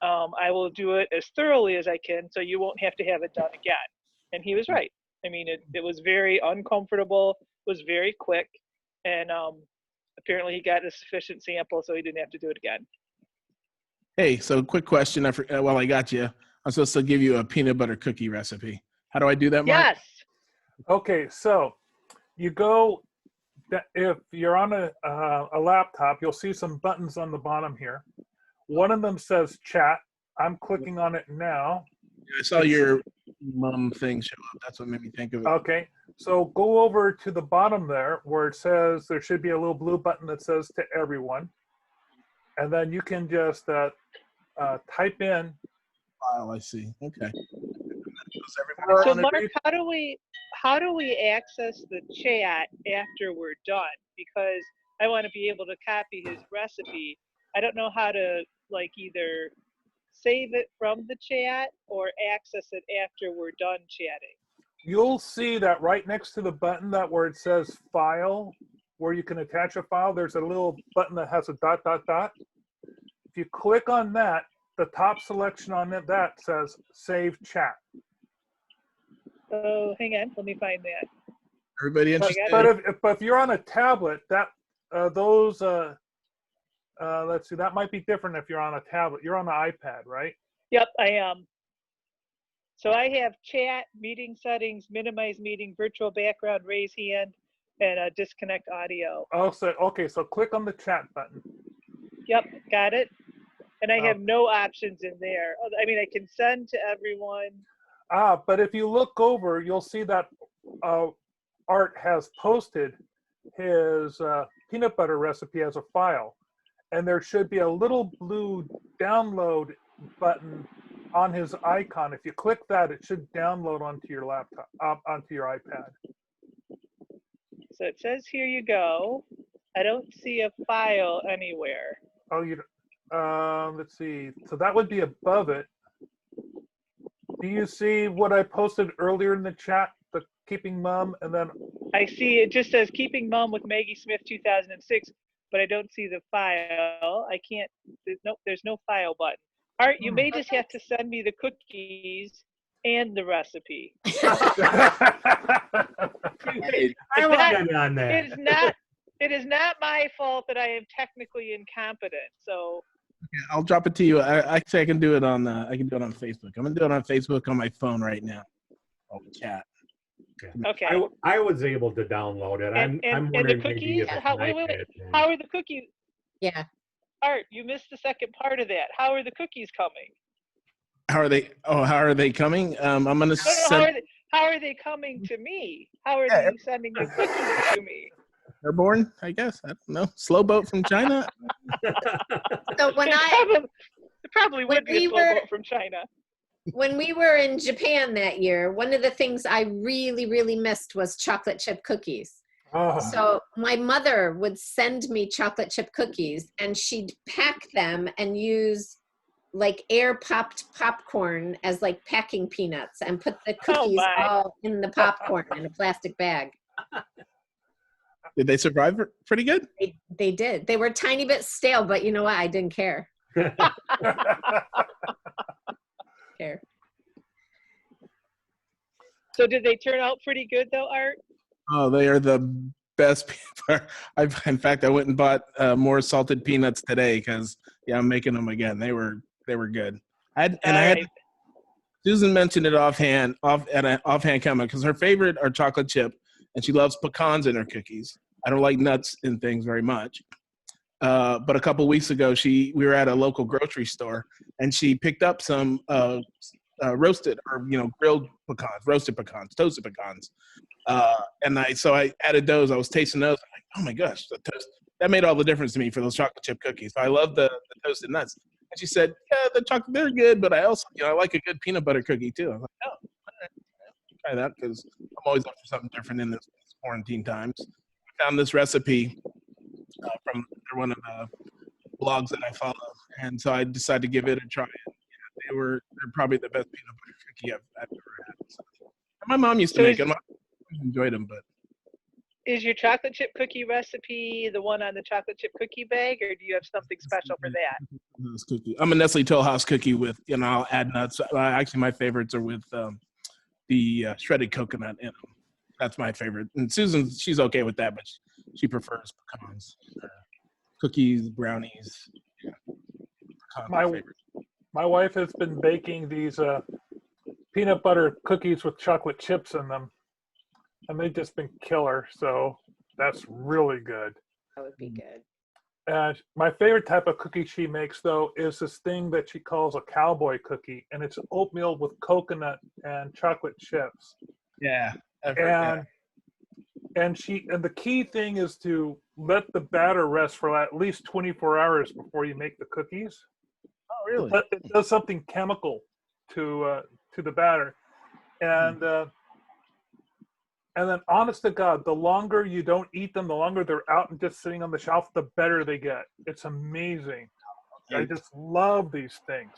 I will do it as thoroughly as I can so you won't have to have it done again. And he was right. I mean, it was very uncomfortable, was very quick. And apparently he got a sufficient sample so he didn't have to do it again. Hey, so quick question. While I got you, I'm supposed to give you a peanut butter cookie recipe. How do I do that, Mark? Yes. Okay, so you go, if you're on a laptop, you'll see some buttons on the bottom here. One of them says chat. I'm clicking on it now. I saw your mom thing show up. That's what made me think of it. Okay, so go over to the bottom there where it says, there should be a little blue button that says to everyone. And then you can just type in. File, I see. Okay. So Mark, how do we access the chat after we're done? Because I want to be able to copy his recipe. I don't know how to either save it from the chat or access it after we're done chatting. You'll see that right next to the button where it says file, where you can attach a file, there's a little button that has a ... If you click on that, the top selection on it, that says save chat. Oh, hang on, let me find that. Everybody interested? But if you're on a tablet, let's see, that might be different if you're on a tablet. You're on the iPad, right? Yep, I am. So I have chat, meeting settings, minimize meeting, virtual background, raise hand, and disconnect audio. Oh, so okay, so click on the chat button. Yep, got it. And I Oh. have no options in there. I mean, I can send to everyone. But if you look over, you'll see that Art has posted his peanut butter recipe as a file. And there should be a little blue download button on his icon. If you click that, it should download onto your laptop, onto your iPad. So it says, here you go. I don't see a file anywhere. Oh, let's see. So that would be above it. Do you see what I posted earlier in the chat? The Keeping Mum, and then I see it just says Keeping Mum with Maggie Smith 2006, but I don't see the file. I can't, nope, there's no file button. Art, you may just have to send me the cookies and the recipe. I want in on that. It is not my fault that I am technically incompetent. So Yeah, I'll drop it to you. I can do it on Facebook. I'm gonna do it on Facebook on my phone right now. Oh, chat. okay. I was able to download it. I'm and wondering the maybe cookies. if it's How, an wait. iPad thing. How are the cookies? Yeah. Art, you missed the second part of that. How are the cookies coming? How are they? Oh, how are they coming? I'm gonna No, send. how are they coming to me? How are Yeah, you sending the cookies to me? Airborne, I guess. I don't know. Slow boat from China. So when It probably when would be a we slow were- boat from China. when we were in Japan that year, one of the things I really, really missed was chocolate chip cookies. oh, So my mother would send me chocolate chip cookies, and she'd pack them and use like air popped popcorn as like packing peanuts and put the cookies my. all in the popcorn in a plastic bag. Did they survive pretty good? They did. They were a tiny bit stale, but you know what? I didn't care. Care. So did they turn out pretty good though, Art? Oh, they are the best peanut butter. In fact, I went and bought more salted peanuts today because I'm making them again. They were good. Susan mentioned it offhand comment because her favorite are chocolate chip, and she loves pecans in her cookies. I don't like nuts in things very much. But a couple weeks ago, we were at a local grocery store, and she picked up some roasted or grilled pecans, roasted pecans, toasted pecans, and I added those. I was tasting those. I'm like, oh my gosh, the toast, that made all the difference to me for those chocolate chip cookies. So I love the toasted nuts. And she said, yeah, the chocolate, they're good, but I also I like a good peanut butter cookie too. I was like, oh, all right, try that because I'm always looking for something different in this quarantine times. I found this recipe from one of the blogs that I follow, and so I decided to give it a try. And they're probably the best peanut butter cookie I've ever had. So, my mom used to make them. I enjoyed them, but Is your chocolate chip cookie recipe the one on the chocolate chip cookie bag, or do you have something special for that? I'm a Nestle Toll House cookie with I'll add nuts. Actually, my favorites are with the shredded coconut in them. That's my favorite. And Susan, she's okay with that, but she prefers pecans, cookies, brownies. Yeah. my wife has been baking these peanut butter cookies with chocolate chips in them, and they've just been killer. So that's really good. That would be good. My favorite type of cookie she makes, though, is this thing that she calls a cowboy cookie, and it's oatmeal with coconut and chocolate chips. Yeah. And the key thing is to let the batter rest for at least 24 hours before you make the cookies. Oh, really? It does something chemical to the batter, and then, honest to God, the longer you don't eat them, the longer they're out and just sitting on the shelf, the better they get. It's amazing. I just love these things.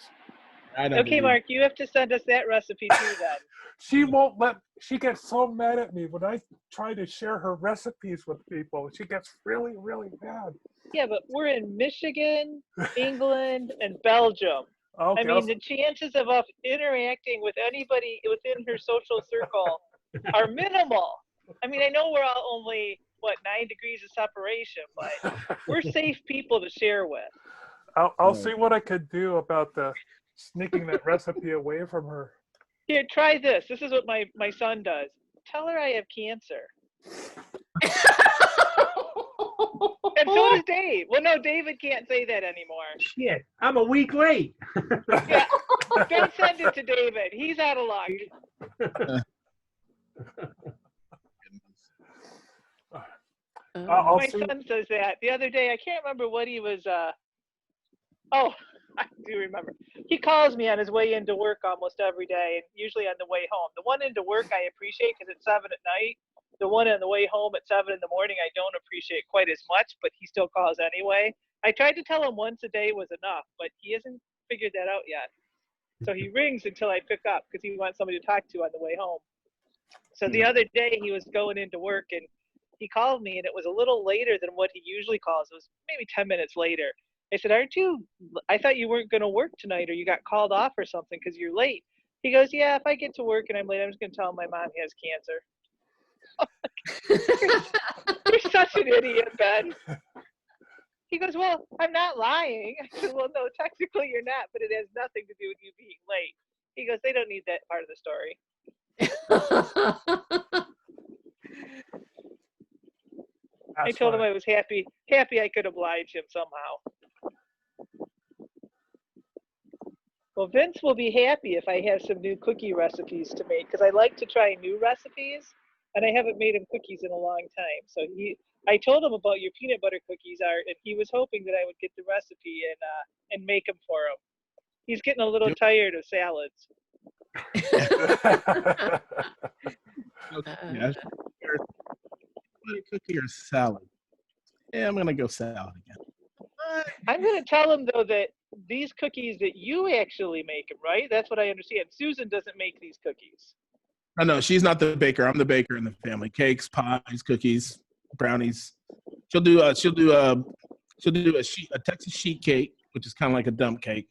Okay, Mark, you have to send us that recipe too then. She won't let, she gets so mad at me when I try to share her recipes with people. She gets really, really mad. Yeah, but we're in Michigan, England, and Belgium. Okay, I mean, the chances of us interacting with anybody within her social circle are minimal. I mean, I know we're all only, 9 degrees of separation, but we're safe people to share with. I'll see what I could do about sneaking that recipe away from her. Here, try this. This is what my son does. Tell her I have cancer. And so does Dave. Well, no, David can't say that anymore. Shit, I'm a week late. Yeah, don't send it to David. He's out of luck. I'll My see. son says that. The other day, I can't remember what he was, oh, I do remember. He calls me on his way into work almost every day, and usually on the way home. The one into work I appreciate because it's 7 at night. The one on the way home at 7 in the morning I don't appreciate quite as much, but he still calls anyway. I tried to tell him once a day was enough, but he hasn't figured that out yet. So he rings until I pick up because he wants somebody to talk to on the way home. So the other day he was going into work and he called me, and it was a little later than what he usually calls. It was maybe 10 minutes later. I said, I thought you weren't going to work tonight, or you got called off or something because you're late. He goes, yeah, if I get to work and I'm late, I'm just going to tell my mom has cancer. You're such an idiot, Ben. He goes, well, I'm not lying. I said, well, no, technically you're not, but it has nothing to do with you being late. He goes, they don't need that part of the story. I told him I was happy I could oblige him somehow. Well, Vince will be happy if I have some new cookie recipes to make, because I like to try new recipes, and I haven't made him cookies in a long time. So I told him about your peanut butter cookies, Art, and he was hoping that I would get the recipe and make them for him. He's getting a little tired of salads. Yeah. Cookie or salad? Yeah, I'm gonna go salad again. I'm going to tell him, though, that these cookies that you actually make them, right? That's what I understand. Susan doesn't make these cookies. No, she's not the baker. I'm the baker in the family. Cakes, pies, cookies, brownies. She'll do a Texas sheet cake, which is kind of like a dump cake,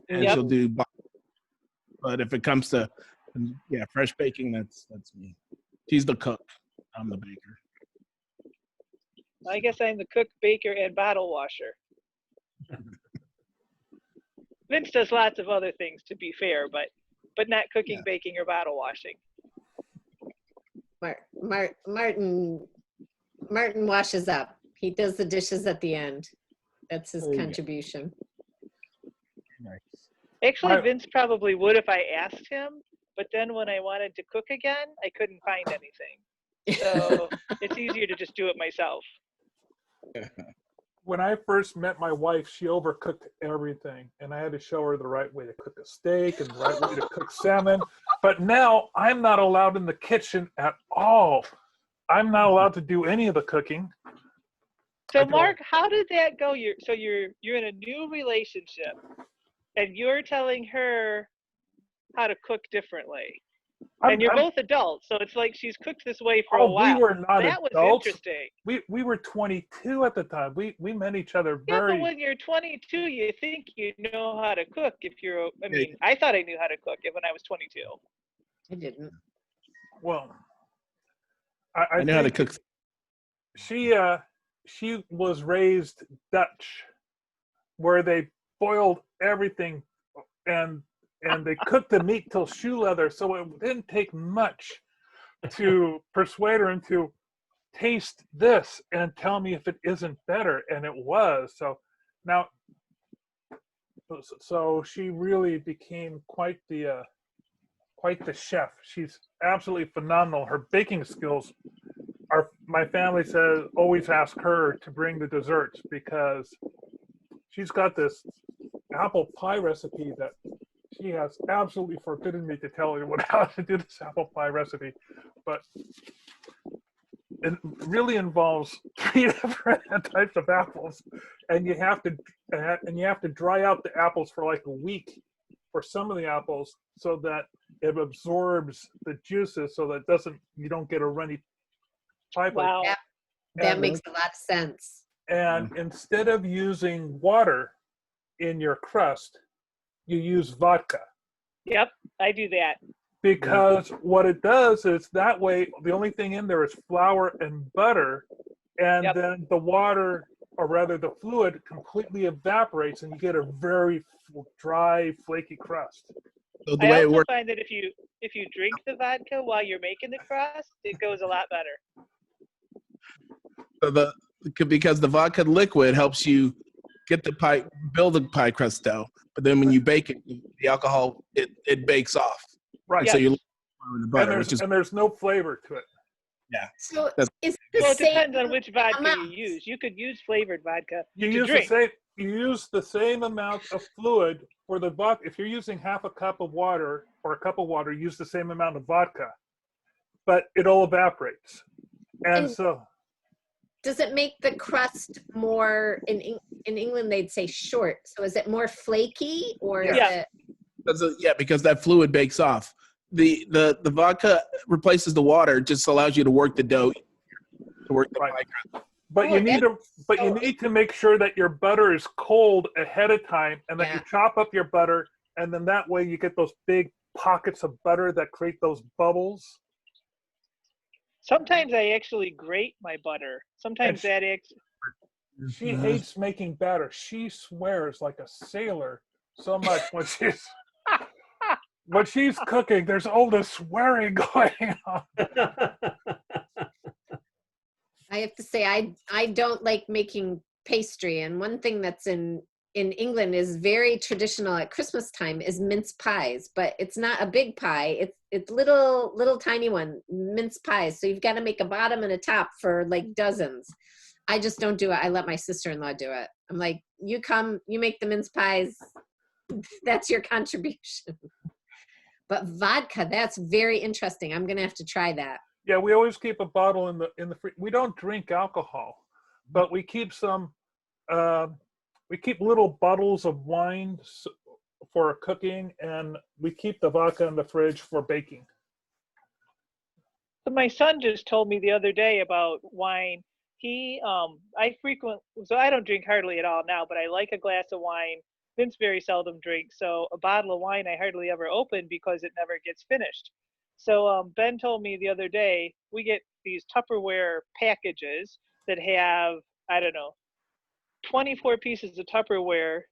and Yep. she'll do. But if it comes to fresh baking, that's me. She's the cook. I'm the baker. I guess I'm the cook, baker, and bottle washer. Vince does lots of other things, to be fair, but not cooking, baking, or bottle washing. Martin washes up. He does the dishes at the end. That's his contribution. Nice. Actually, Vince probably would if I asked him, but then when I wanted to cook again, I couldn't find anything. So it's easier to just do it myself. When I first met my wife, she overcooked everything, and I had to show her the right way to cook a steak and the right way to cook salmon. But now I'm not allowed in the kitchen at all. I'm not allowed to do any of the cooking. So Mark, how did that go? You're in a new relationship, and you're telling her how to cook differently. And you're both adults, so it's like she's cooked this way for a while. We were not that adults. was interesting. We were 22 at the time. We met each other very. Yeah, but when you're 22, you think you know how to cook. I thought I knew how to cook it when I was 22. I didn't. Well, I know how to cook. She was raised Dutch, where they boiled everything and they cooked the meat till shoe leather, so it didn't take much to persuade her into taste this and tell me if it isn't better, and it was. So she really became quite the chef. She's absolutely phenomenal. Her baking skills are. My family says always ask her to bring the desserts because she's got this apple pie recipe that she has absolutely forbidden me to tell anyone how to do this apple pie recipe, but it really involves 3 different types of apples, and you have to dry out the apples for like a week for some of the apples so that it absorbs the juices, so that you don't get a runny pie. Wow, that makes a lot of sense. And instead of using water in your crust, you use vodka. Yep, I do that. Because what it does is that way, the only thing in there is flour and butter, and then the water, or rather the fluid, completely evaporates, and you get a very dry, flaky crust. So the I way it also works, find that if you drink the vodka while you're making the crust, it goes a lot better. so because the vodka liquid helps you get the pie, build the pie crust dough, but then when you bake it, the alcohol it bakes off. Right. And so Yes. you with the butter, which is And there's no flavor to it. yeah. So That's- is the Well, it same depends on which vodka amount? you use. You could use flavored vodka You to use drink. the same amount of fluid for the vodka. If you're using half a cup of water or a cup of water, use the same amount of vodka, but it all evaporates. And And- so Does it make the crust more, in England they'd say short, so is it more flaky or is Yeah. it? Because that fluid bakes off. The vodka replaces the water, just allows you to work the dough, to work the Right. pie crust. But Oh, you need to make sure that your butter is cold ahead of time, and that you chop up your butter, and then that way you get those big pockets of butter that create those bubbles. Sometimes I actually grate my butter. Sometimes that She hates making batter. She swears like a sailor so much when she's cooking. There's all this swearing going on. I have to say, I don't like making pastry, and one thing that's in England is very traditional at Christmas time is mince pies, but it's not a big pie. It's little tiny one, mince pies. So you've got to make a bottom and a top for like dozens. I just don't do it. I let my sister-in-law do it. I'm like, you come, you make the mince pies. That's your contribution. But vodka, that's very interesting. I'm gonna have to try that. Yeah, we always keep a bottle in the we don't drink alcohol, but we keep some. We keep little bottles of wine for cooking, and we keep the vodka in the fridge for baking. So my son just told me the other day about wine. So I don't drink hardly at all now, but I like a glass of wine. Vince very seldom drinks, so a bottle of wine I hardly ever open because it never gets finished. So Ben told me the other day, we get these Tupperware packages that have, I don't know, 24 pieces of Tupperware,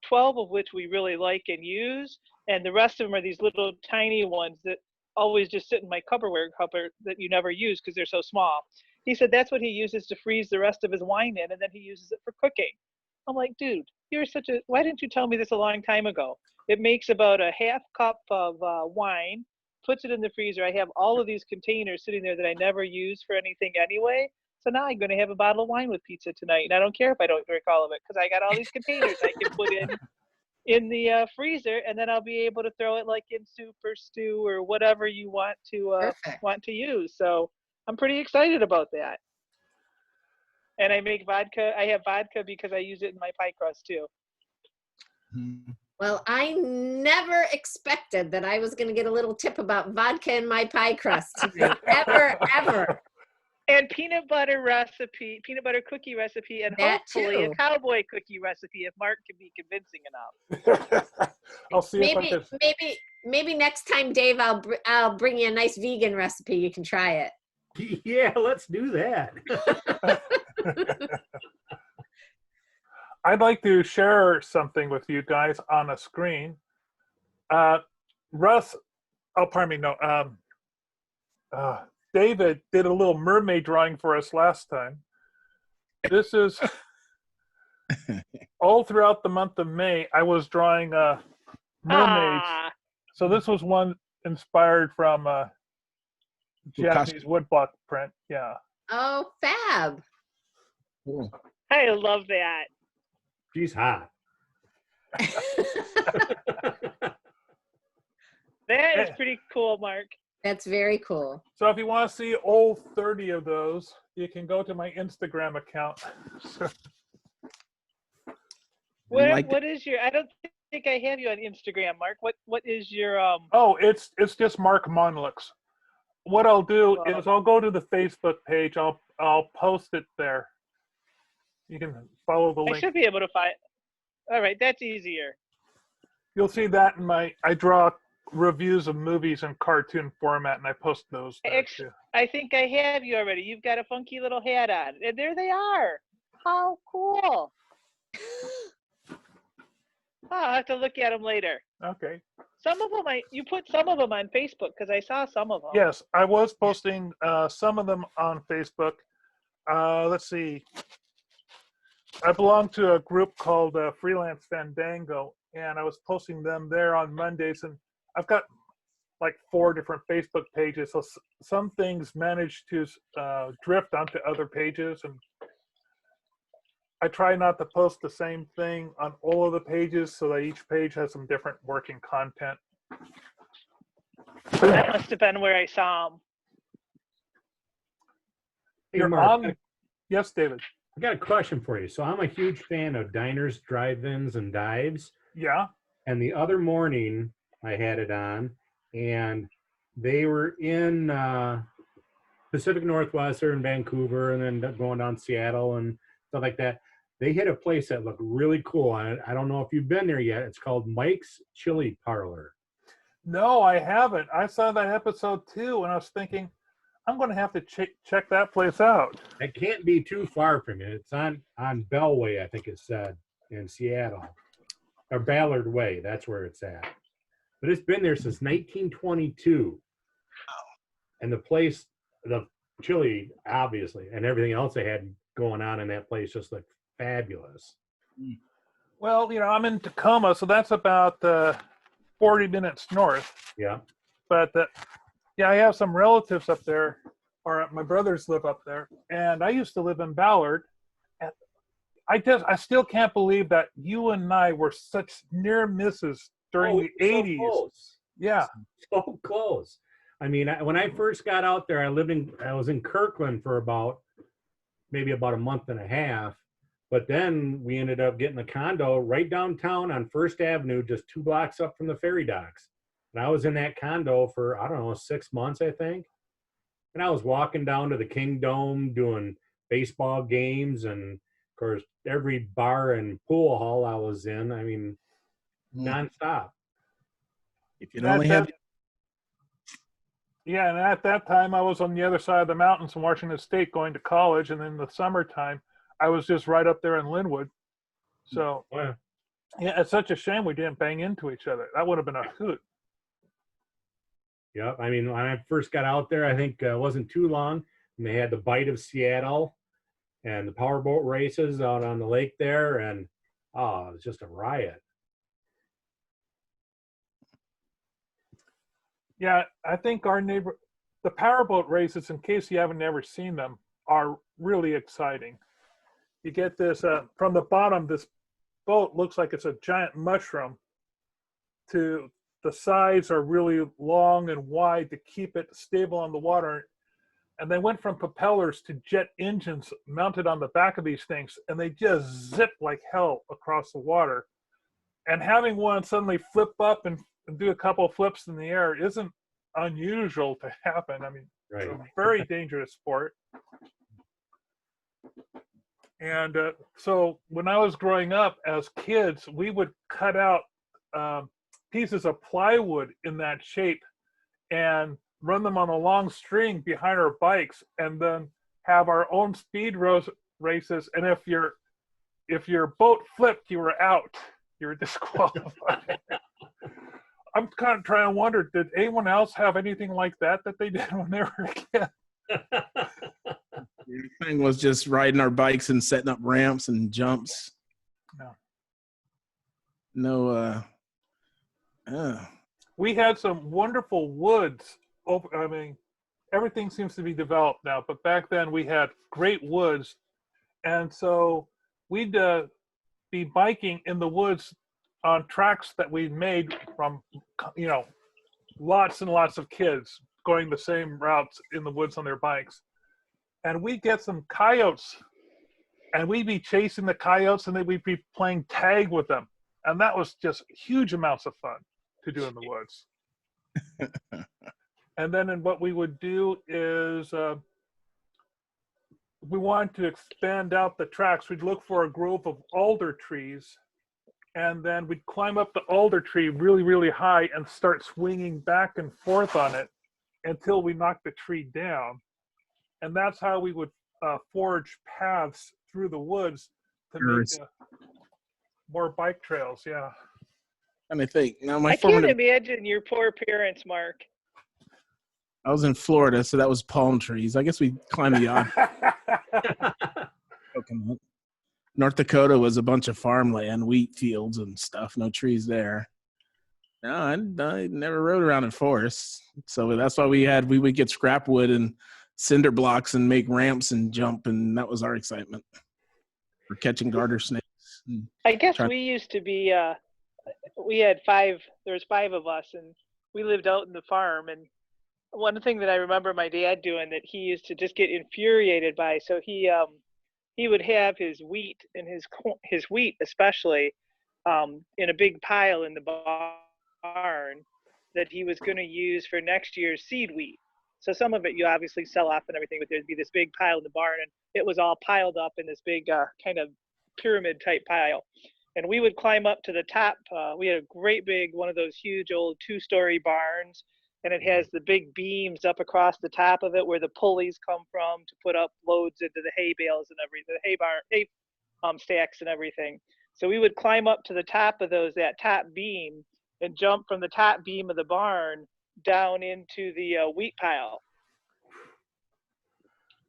12 of which we really like and use, and the rest of them are these little tiny ones that always just sit in my Tupperware cupboard that you never use because they're so small. He said that's what he uses to freeze the rest of his wine in, and then he uses it for cooking. I'm like, dude, why didn't you tell me this a long time ago? It makes about a half cup of wine, puts it in the freezer. I have all of these containers sitting there that I never use for anything anyway. So now I'm going to have a bottle of wine with pizza tonight. And I don't care if I don't drink all of it because I got all these containers I can put in the freezer, and then I'll be able to throw it like in soup or stew or whatever you want to use. So I'm pretty excited about that. And I make vodka. I have vodka because I use it in my pie crust too. Well, I never expected that I was going to get a little tip about vodka in my pie crust tonight. Ever. And peanut butter cookie recipe, and That hopefully too. a cowboy cookie recipe if Mark can be convincing enough. I'll see if I can. Maybe next time, Dave, I'll bring you a nice vegan recipe. You can try it. Yeah, let's do that. I'd like to share something with you guys on a screen. David did a little mermaid drawing for us last time. This is all throughout the month of May. I was drawing mermaids. So this was one inspired from Japanese woodblock print. Yeah. Oh, fab. Cool. I love that. She's hot. That is pretty cool, Mark. That's very cool. So if you want to see all 30 of those, you can go to my Instagram account. What is your? I don't think I have you on Instagram, Mark. What is your? Oh, it's just Mark Monlux. What I'll do is I'll go to the Facebook page. I'll post it there. You can follow the link. I should be able to find. All right, that's easier. You'll see that in I draw reviews of movies in cartoon format, and I post those there too. I think I have you already. You've got a funky little hat on, and there they are. How cool! I'll have to look at them later. Okay. Some of them, you put some of them on Facebook because I saw some of them. Yes, I was posting some of them on Facebook. Let's see. I belong to a group called Freelance Fandango, and I was posting them there on Mondays. And I've got like 4 different Facebook pages, so some things manage to drift onto other pages, and I try not to post the same thing on all of the pages so that each page has some different working content. That must have been where I saw them. Hey, You're Mark, on. Yes, David. I got a question for you. So I'm a huge fan of diners, drive-ins, and dives. Yeah. And the other morning I had it on, and they were in Pacific Northwest or in Vancouver, and then going down Seattle and stuff like that. They hit a place that looked really cool. I don't know if you've been there yet. It's called Mike's Chili Parlor. No, I haven't. I saw that episode too, and I was thinking, I'm going to have to check that place out. It can't be too far from you. It's on Bellway, I think it said, in Seattle. Or Ballard Way, that's where it's at. But it's been there since 1922. And the place, the chili, obviously, and everything else they had going on in that place just looked fabulous. Well, I'm in Tacoma, so that's about 40 minutes north. Yeah. But yeah, I have some relatives up there, or my brothers live up there, and I used to live in Ballard. And I still can't believe that you and I were such near misses during the 80s. So close. Yeah. So close. I mean, when I first got out there, I was in Kirkland for maybe about a month and a half. But then we ended up getting a condo right downtown on First Avenue, just 2 blocks up from the ferry docks. And I was in that condo for, I don't know, 6 months, I think. And I was walking down to the King Dome doing baseball games. And of course, every bar and pool hall I was in, I mean, nonstop. If you only have. Yeah, and at that time, I was on the other side of the mountains in Washington State going to college. And in the summertime, I was just right up there in Linwood. So, Yeah, it's such a shame we didn't bang into each other. That would have been a hoot. yeah. I mean, when I first got out there, I think it wasn't too long, and they had the Bite of Seattle and the powerboat races out on the lake there, and it was just a riot. Yeah, I think the powerboat races, in case you haven't ever seen them, are really exciting. You get this, from the bottom, this boat looks like it's a giant mushroom. To the sides are really long and wide to keep it stable on the water. And they went from propellers to jet engines mounted on the back of these things, and they just zip like hell across the water. And having one suddenly flip up and do a couple of flips in the air isn't unusual to happen. I mean, Right. It's a very dangerous sport. And so when I was growing up as kids, we would cut out pieces of plywood in that shape and run them on a long string behind our bikes, and then have our own speed races. And if your boat flipped, you were out. You were disqualified. I'm kind of trying to wonder, did anyone else have anything like that they did when they were a kid? The thing was just riding our bikes and setting up ramps and jumps. We had some wonderful woods. I mean, everything seems to be developed now, but back then we had great woods. And so we'd be biking in the woods on tracks that we made from, lots and lots of kids going the same routes in the woods on their bikes. And we'd get some coyotes, and we'd be chasing the coyotes, and then we'd be playing tag with them. And that was just huge amounts of fun to do in the woods. And then what we would do is we wanted to expand out the tracks. We'd look for a grove of alder trees, and then we'd climb up the alder tree really, really high and start swinging back and forth on it until we knocked the tree down. And that's how we would forge paths through the woods to make more bike trails. Yeah. And I think now my I can't formative. imagine your poor parents, Mark. I was in Florida, so that was palm trees. I guess we climbed the odd coconut. North Dakota was a bunch of farmland, wheat fields and stuff. No trees there. No, I never rode around in forests. So that's why we would get scrap wood and cinder blocks and make ramps and jump, and that was our excitement for catching garter snakes. I guess we used to be, we had there was 5 of us, and we lived out in the farm. And one thing that I remember my dad doing that he used to just get infuriated by, so he would have his wheat and his wheat especially in a big pile in the barn that he was going to use for next year's seed wheat. So some of it you obviously sell off and everything, but there'd be this big pile in the barn, and it was all piled up in this big kind of pyramid type pile. And we would climb up to the top. We had a great big, one of those huge old 2-story barns, and it has the big beams up across the top of it where the pulleys come from to put up loads into the hay bales and everything, the hay stacks and everything. So we would climb up to the top of that top beam and jump from the top beam of the barn down into the wheat pile.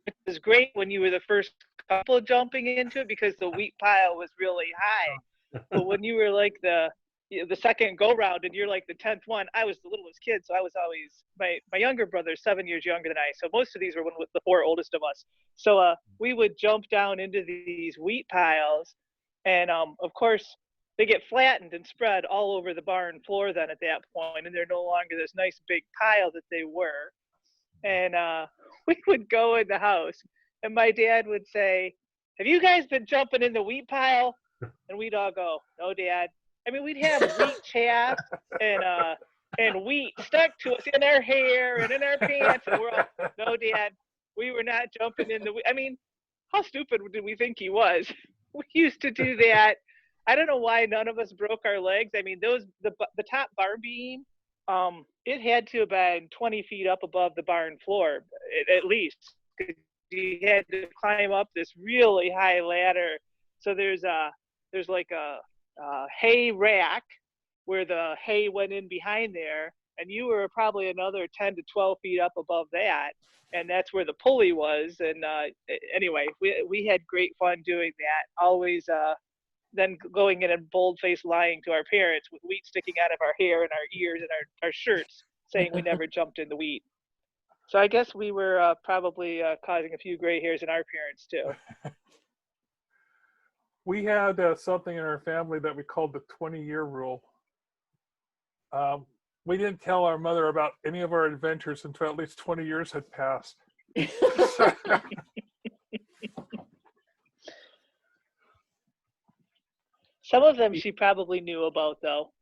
It was great when you were the first couple jumping into it because the wheat pile was really high. But when you were like the second go round and you're like the 10th one, I was the littlest kid, so I was always my younger brother's 7 years younger than I, so most of these were the 4 oldest of us. So we would jump down into these wheat piles, and of course they get flattened and spread all over the barn floor then at that point, and they're no longer this nice big pile that they were. And we would go in the house, and my dad would say, "Have you guys been jumping in the wheat pile?" And we'd all go, "No, Dad." I mean, we'd have wheat chaff and wheat stuck to us in our hair and in our pants, and we're all, "No, Dad, we were not jumping in the wheat." I mean, how stupid did we think he was? We used to do that. I don't know why none of us broke our legs. I mean, the top barn beam, it had to have been 20 feet up above the barn floor, at least. You had to climb up this really high ladder. So there's like a hay rack where the hay went in behind there, and you were probably another 10 to 12 feet up above that, and that's where the pulley was. And anyway, we had great fun doing that. Always then going in and bold-faced lying to our parents with wheat sticking out of our hair and our ears and our shirts, saying we never jumped in the wheat. So I guess we were probably causing a few gray hairs in our parents too. We had something in our family that we called the 20-year rule. We didn't tell our mother about any of our adventures until at least 20 years had passed. Some of them she probably knew about, though.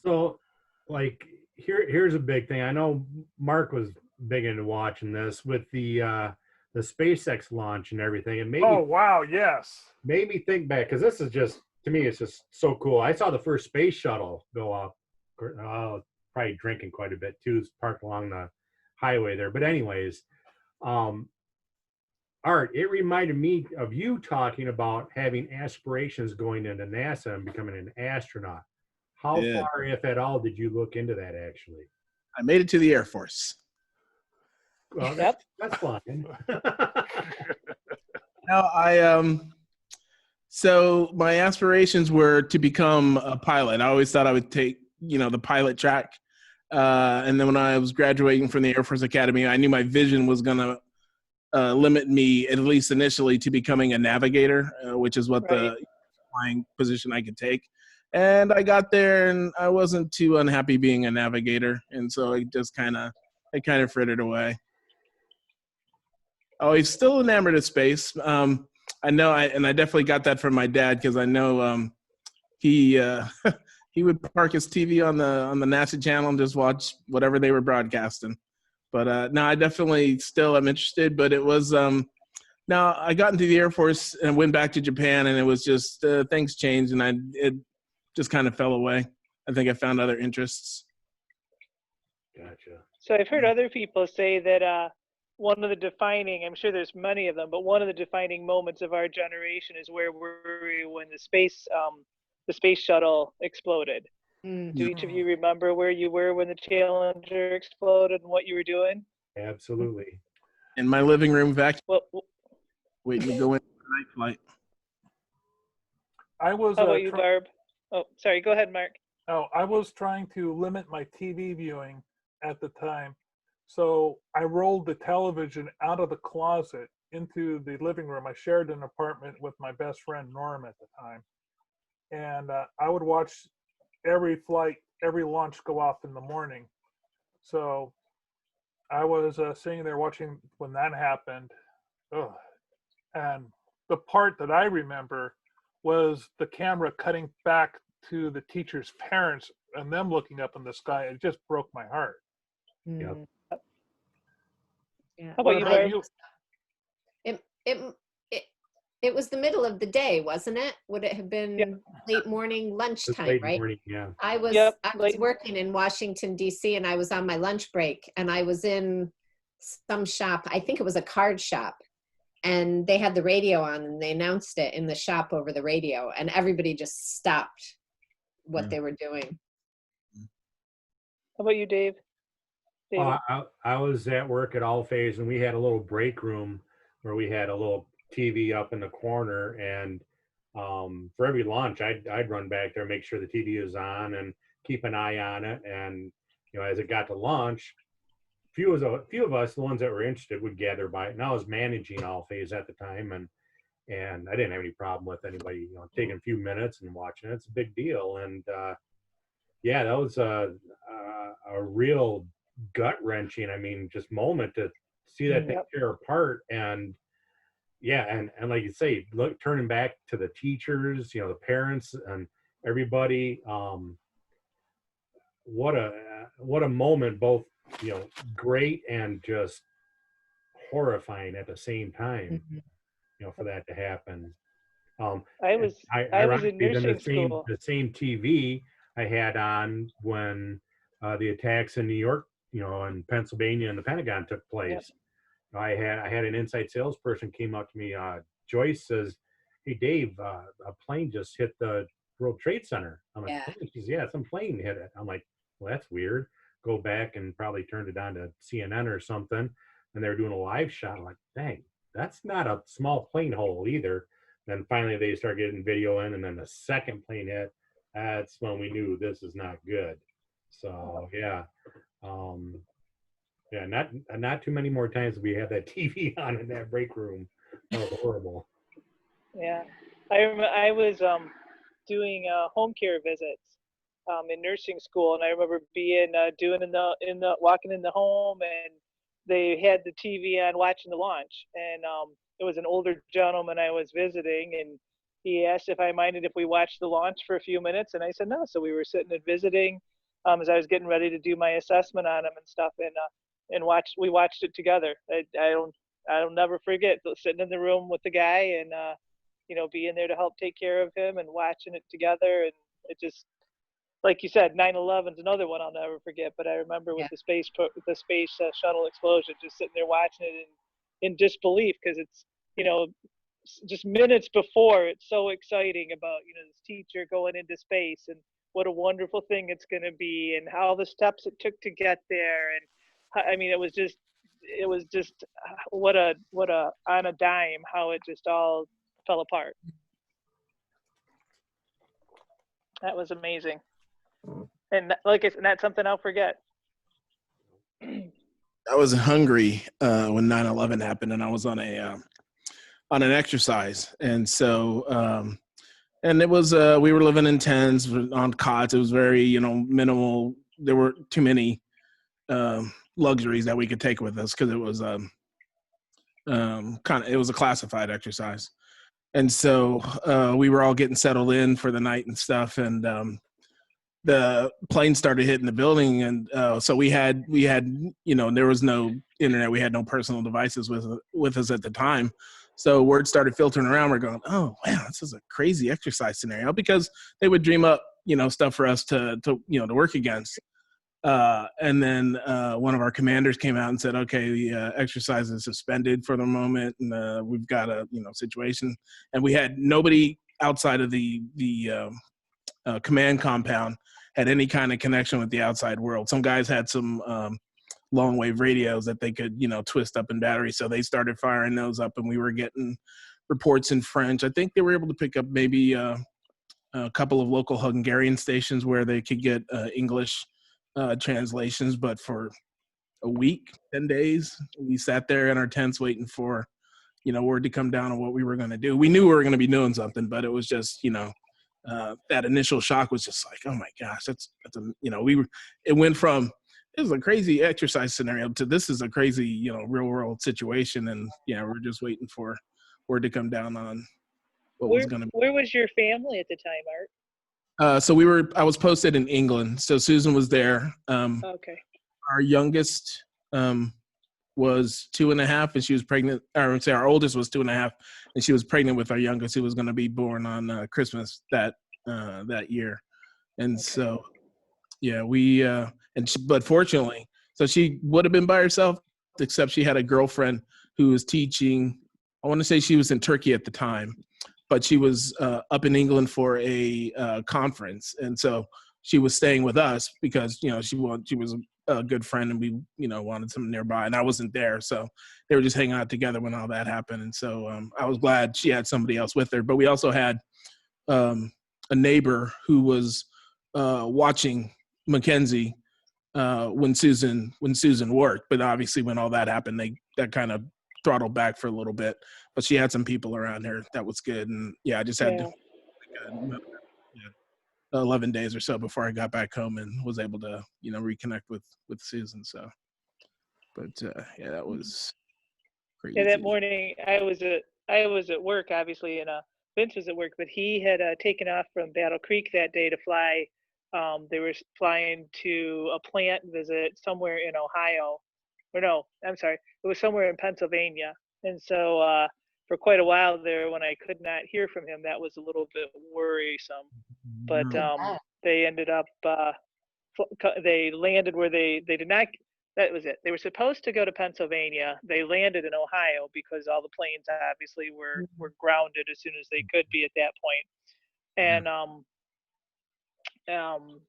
So, like, here's a big thing. I know Mark was big into watching this with the SpaceX launch and everything. And maybe, oh, wow, yes. Made me think back, because this is just, to me, it's just so cool. I saw the first space shuttle go up. Probably drinking quite a bit, too. It's parked along the highway there. But anyways, Art, it reminded me of you talking about having aspirations going into NASA and becoming an astronaut. How far, if at all, did you look into that, actually? I made it to the Air Force. Well, Yep. that's fine. No, so my aspirations were to become a pilot. I always thought I would take, the pilot track. And then when I was graduating from the Air Force Academy, I knew my vision was going to limit me, at least initially, to becoming a navigator, which is what the flying position I could take. And I got there, and I wasn't too unhappy being a navigator, and so it just kind of frittered away. Oh, he's still enamored of space. I know, I definitely got that from my dad, because I know he would park his TV on the NASA channel and just watch whatever they were broadcasting. But no, I definitely still am interested. But it was now I got into the Air Force and went back to Japan, and it was just things changed, and it just kind of fell away. I think I found other interests. Gotcha. So I've heard other people say that one of the defining, I'm sure there's many of them, but one of the defining moments of our generation is where were we when the space the space shuttle exploded. Mm. Do each of you remember where you were when the Challenger exploded and what you were doing? Absolutely. In my living room vacuum, Well, waiting to go in for the night flight. I was how about you, Barb? Oh, sorry. Go ahead, Mark. I was trying to limit my TV viewing at the time. So I rolled the television out of the closet into the living room. I shared an apartment with my best friend, Norm, at the time. And I would watch every flight, every launch go off in the morning. So I was sitting there watching when that happened. Ugh. And the part that I remember was the camera cutting back to the teacher's parents and them looking up in the sky. It just broke my heart. Yep. Yeah. How about you, What about Barb? you? It was the middle of the day, wasn't it? Would it have been Yep. late morning, It's lunchtime, late right? morning, yeah. I was Yep, was working in Washington, D.C., and I was on my lunch break, and I was in some shop. I think it was a card shop, and they had the radio on, and they announced it in the shop over the radio, and everybody just stopped what Yeah. they were doing. How about you, Dave? David? I was at work at All Phase, and we had a little break room where we had a little TV up in the corner, and for every lunch, I'd run back there, make sure the TV is on, and keep an eye on it. And as it got to lunch, few of us, the ones that were interested, would gather by it. And I was managing All Phase at the time, and I didn't have any problem with anybody taking a few minutes and watching it. It's a big deal, and yeah, that was a real gut wrenching. I mean, just moment to see that thing Yep. tear apart. And yeah, and like you say, look, turning back to the teachers, the parents and everybody. What a moment, both great and just horrifying at the same time. For that to happen. I was in Ironically, then nursing school. the same TV I had on when the attacks in New York, in Pennsylvania and the Pentagon took place. I had an inside salesperson came up to me. Joyce says, "Hey Dave, a plane just hit the World Trade Center." I'm like, Yeah. "Plane?" She says, "Yeah, some plane hit it." I'm like, "Well, that's weird." Go back and probably turned it on to CNN or something, and they were doing a live shot. I'm like, "Dang, that's not a small plane hole either." Then finally they start getting video in, and then the second plane hit. That's when we knew this is not good. So yeah, yeah, not too many more times we had that TV on in that break room. That was horrible. Yeah, I was doing home care visits in nursing school, and I remember being doing walking in the home, and they had the TV on watching the launch, and it was an older gentleman I was visiting, and he asked if I minded if we watched the launch for a few minutes, and I said no. So we were sitting and visiting as I was getting ready to do my assessment on him and stuff, and we watched it together. I'll never forget sitting in the room with the guy and being there to help take care of him and watching it together. And it just, like you said, 9/11 is another one I'll never forget. But I remember with the space shuttle explosion, just sitting there watching it in disbelief, because it's just minutes before, it's so exciting about this teacher going into space and what a wonderful thing it's going to be, and how the steps it took to get there. And I mean, it was just what a on a dime how it just all fell apart. That was amazing. And like I said, that's something I'll forget. I was in Hungary when 9/11 happened, and I was on an exercise, and so and it was we were living in tents on cots. It was very minimal. There were too many luxuries that we could take with us, because it was it was a classified exercise, and so we were all getting settled in for the night and stuff, and the plane started hitting the building, and so we had there was no internet, we had no personal devices with us at the time, so word started filtering around. We're going, oh wow, this is a crazy exercise scenario, because they would dream up stuff for us to work against. And then one of our commanders came out and said, okay, the exercise is suspended for the moment, and we've got a situation. And we had nobody outside of the command compound had any kind of connection with the outside world. Some guys had some long wave radios that they could, twist up in battery. So they started firing those up, and we were getting reports in French. I think they were able to pick up maybe a couple of local Hungarian stations where they could get English translations. But for a week, 10 days, we sat there in our tents waiting for, word to come down on what we were going to do. We knew we were going to be doing something, but it was just, that initial shock was just like, oh my gosh, it went from, it was a crazy exercise scenario to this is a crazy, real world situation. And we're just waiting for word to come down on what was going to be. Where was your family at the time, Art? So I was posted in England. So Susan was there. Okay. Our youngest was 2.5, and she was pregnant. Or I would say our oldest was 2.5, and she was pregnant with our youngest, who was going to be born on Christmas that year. And okay. So, yeah, but fortunately, so she would have been by herself, except she had a girlfriend who was teaching. I want to say she was in Turkey at the time, but she was up in England for a conference, and so she was staying with us because she was a good friend, and we wanted something nearby, and I wasn't there, so they were just hanging out together when all that happened. And so I was glad she had somebody else with her. But we also had a neighbor who was watching Mackenzie when Susan worked, but obviously when all that happened, that kind of throttled back for a little bit. But she had some people around her that was good, and I just had to 11 days or so before I got back home and was able to reconnect with Susan. So, but that was crazy. Yeah, that morning I was at work, obviously, and Vince was at work, but he had taken off from Battle Creek that day to fly. They were flying to a plant visit somewhere in Ohio. Or no, I'm sorry, it was somewhere in Pennsylvania. And so for quite a while there, when I could not hear from him, that was a little bit worrisome. But they ended up, they landed where they did not, that was it. They were supposed to go to Pennsylvania. They landed in Ohio because all the planes obviously were grounded as soon as they could be at that point. And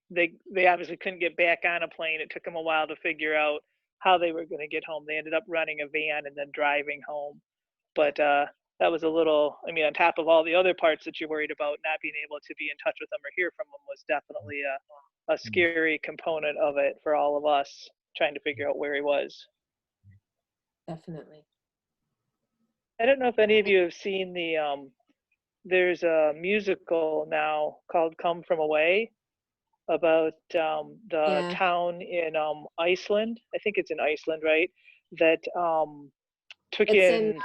they obviously couldn't get back on a plane. It took them a while to figure out how they were going to get home. They ended up renting a van and then driving home. But that was a little, on top of all the other parts that you're worried about, not being able to be in touch with them or hear from them was definitely a scary component of it for all of us, trying to figure out where he was. Definitely. I don't know if any of you have seen there's a musical now called Come From Away about the town in Iceland. I think it's in Iceland, right? That took in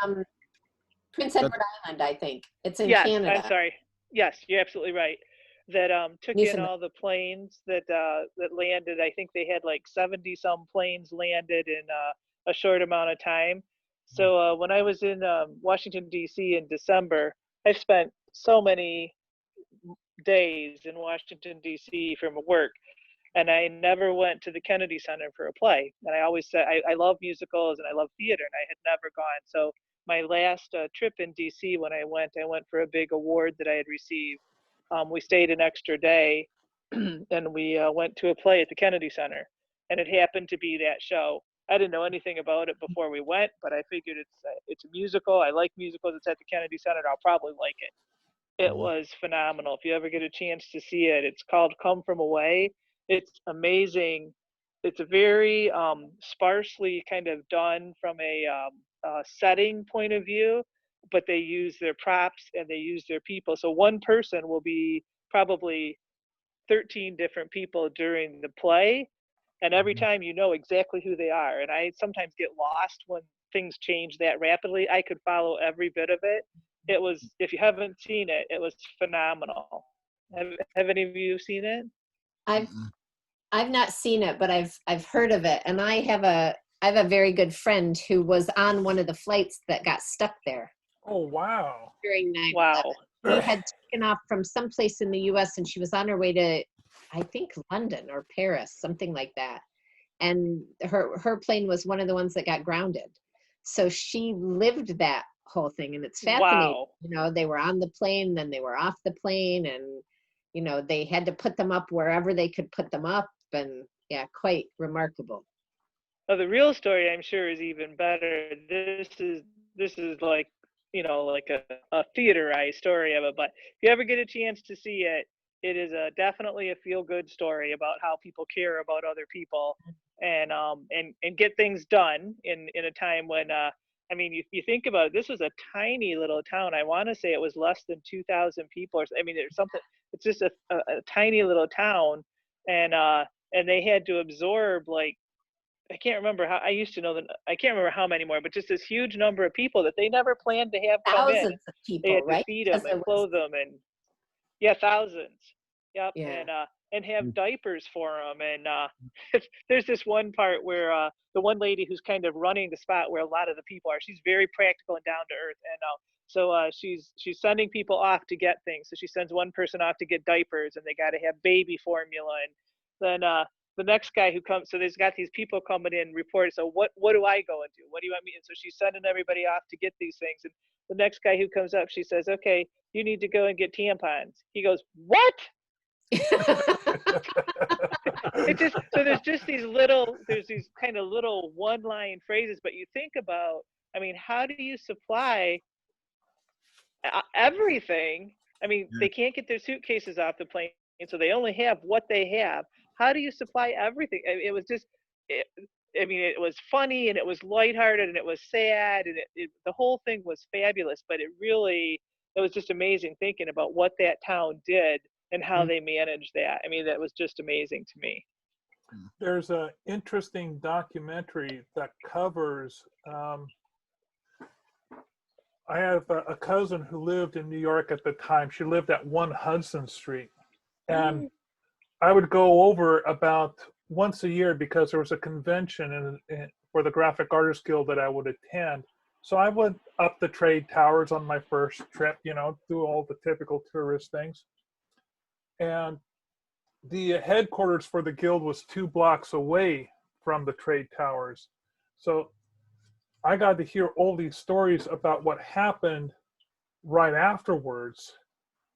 Prince Edward Island, I think. It's in Canada. I'm sorry. Yes, you're absolutely right. That took in all the planes that landed. I think they had like 70 some planes landed in a short amount of time. So when I was in Washington, D.C. in December, I've spent so many days in Washington, D.C. from work, and I never went to the Kennedy Center for a play. And I always said, I love musicals and I love theater, and I had never gone. So my last trip in DC, when I went for a big award that I had received. We stayed an extra day and we went to a play at the Kennedy Center, and it happened to be that show. I didn't know anything about it before we went, but I figured it's a musical. I like musicals. It's at the Kennedy Center. I'll probably like it. It was phenomenal. If you ever get a chance to see it, it's called Come From Away. It's amazing. It's a very sparsely kind of done from a setting point of view, but they use their props and they use their people. So one person will be probably 13 different people during the play, and every time you know exactly who they are. And I sometimes get lost when things change that rapidly. I could follow every bit of it. It was, if you haven't seen it, it was phenomenal. Have any of you seen it? I've not seen it, but I've heard of it, and I have a very good friend who was on one of the flights that got stuck there. Oh wow! During 9/11. Wow. We had taken off from someplace in the U.S. and she was on her way to, I think, London or Paris, something like that. And her plane was one of the ones that got grounded. So she lived that whole thing, and it's fascinating. Wow. You know, they were on the plane, then they were off the plane, and you know, they had to put them up wherever they could put them up, and yeah, quite remarkable. Oh, the real story, I'm sure, is even better. This is like, you know, like a theaterized story of it. But if you ever get a chance to see it, it is definitely a feel-good story about how people care about other people and get things done in a time when I mean, you think about it, this was a tiny little town. I want to say it was less than 2,000 people. Or I mean, there's something. It's just a tiny little town, and they had to absorb, like, I can't remember how, I used to know that, I can't remember how many more, but just this huge number of people that they never planned to have come in. Thousands of They people, had to right? feed them Because and clothe them, and yeah, thousands. Yep. yeah. And have diapers for them. And there's this one part where the one lady who's kind of running the spot where a lot of the people are, she's very practical and down to earth. And so she's sending people off to get things. So she sends one person off to get diapers, and they got to have baby formula. And then the next guy who comes, so there's got these people coming in, report. So what do I go and do? What do you want me? And so she's sending everybody off to get these things. And the next guy who comes up, she says, okay, you need to go and get tampons. He goes, what? It just, so there's just there's these kind of little one-line phrases, but you think about, I mean, how do you supply everything? I mean, they can't get their suitcases off the plane, so they only have what they have. How do you supply everything? It was just, I mean, it was funny, and it was lighthearted, and it was sad, and the whole thing was fabulous, but it was just amazing thinking about what that town did and how they managed that. I mean, that was just amazing to me. There's an interesting documentary that covers, I have a cousin who lived in New York at the time. She lived at 1 Hudson Street. And I would go over about once a year because there was a convention for the Graphic Artists Guild that I would attend. So I went up the trade towers on my first trip, you know, do all the typical tourist things. And the headquarters for the guild was 2 blocks away from the trade towers. So I got to hear all these stories about what happened right afterwards.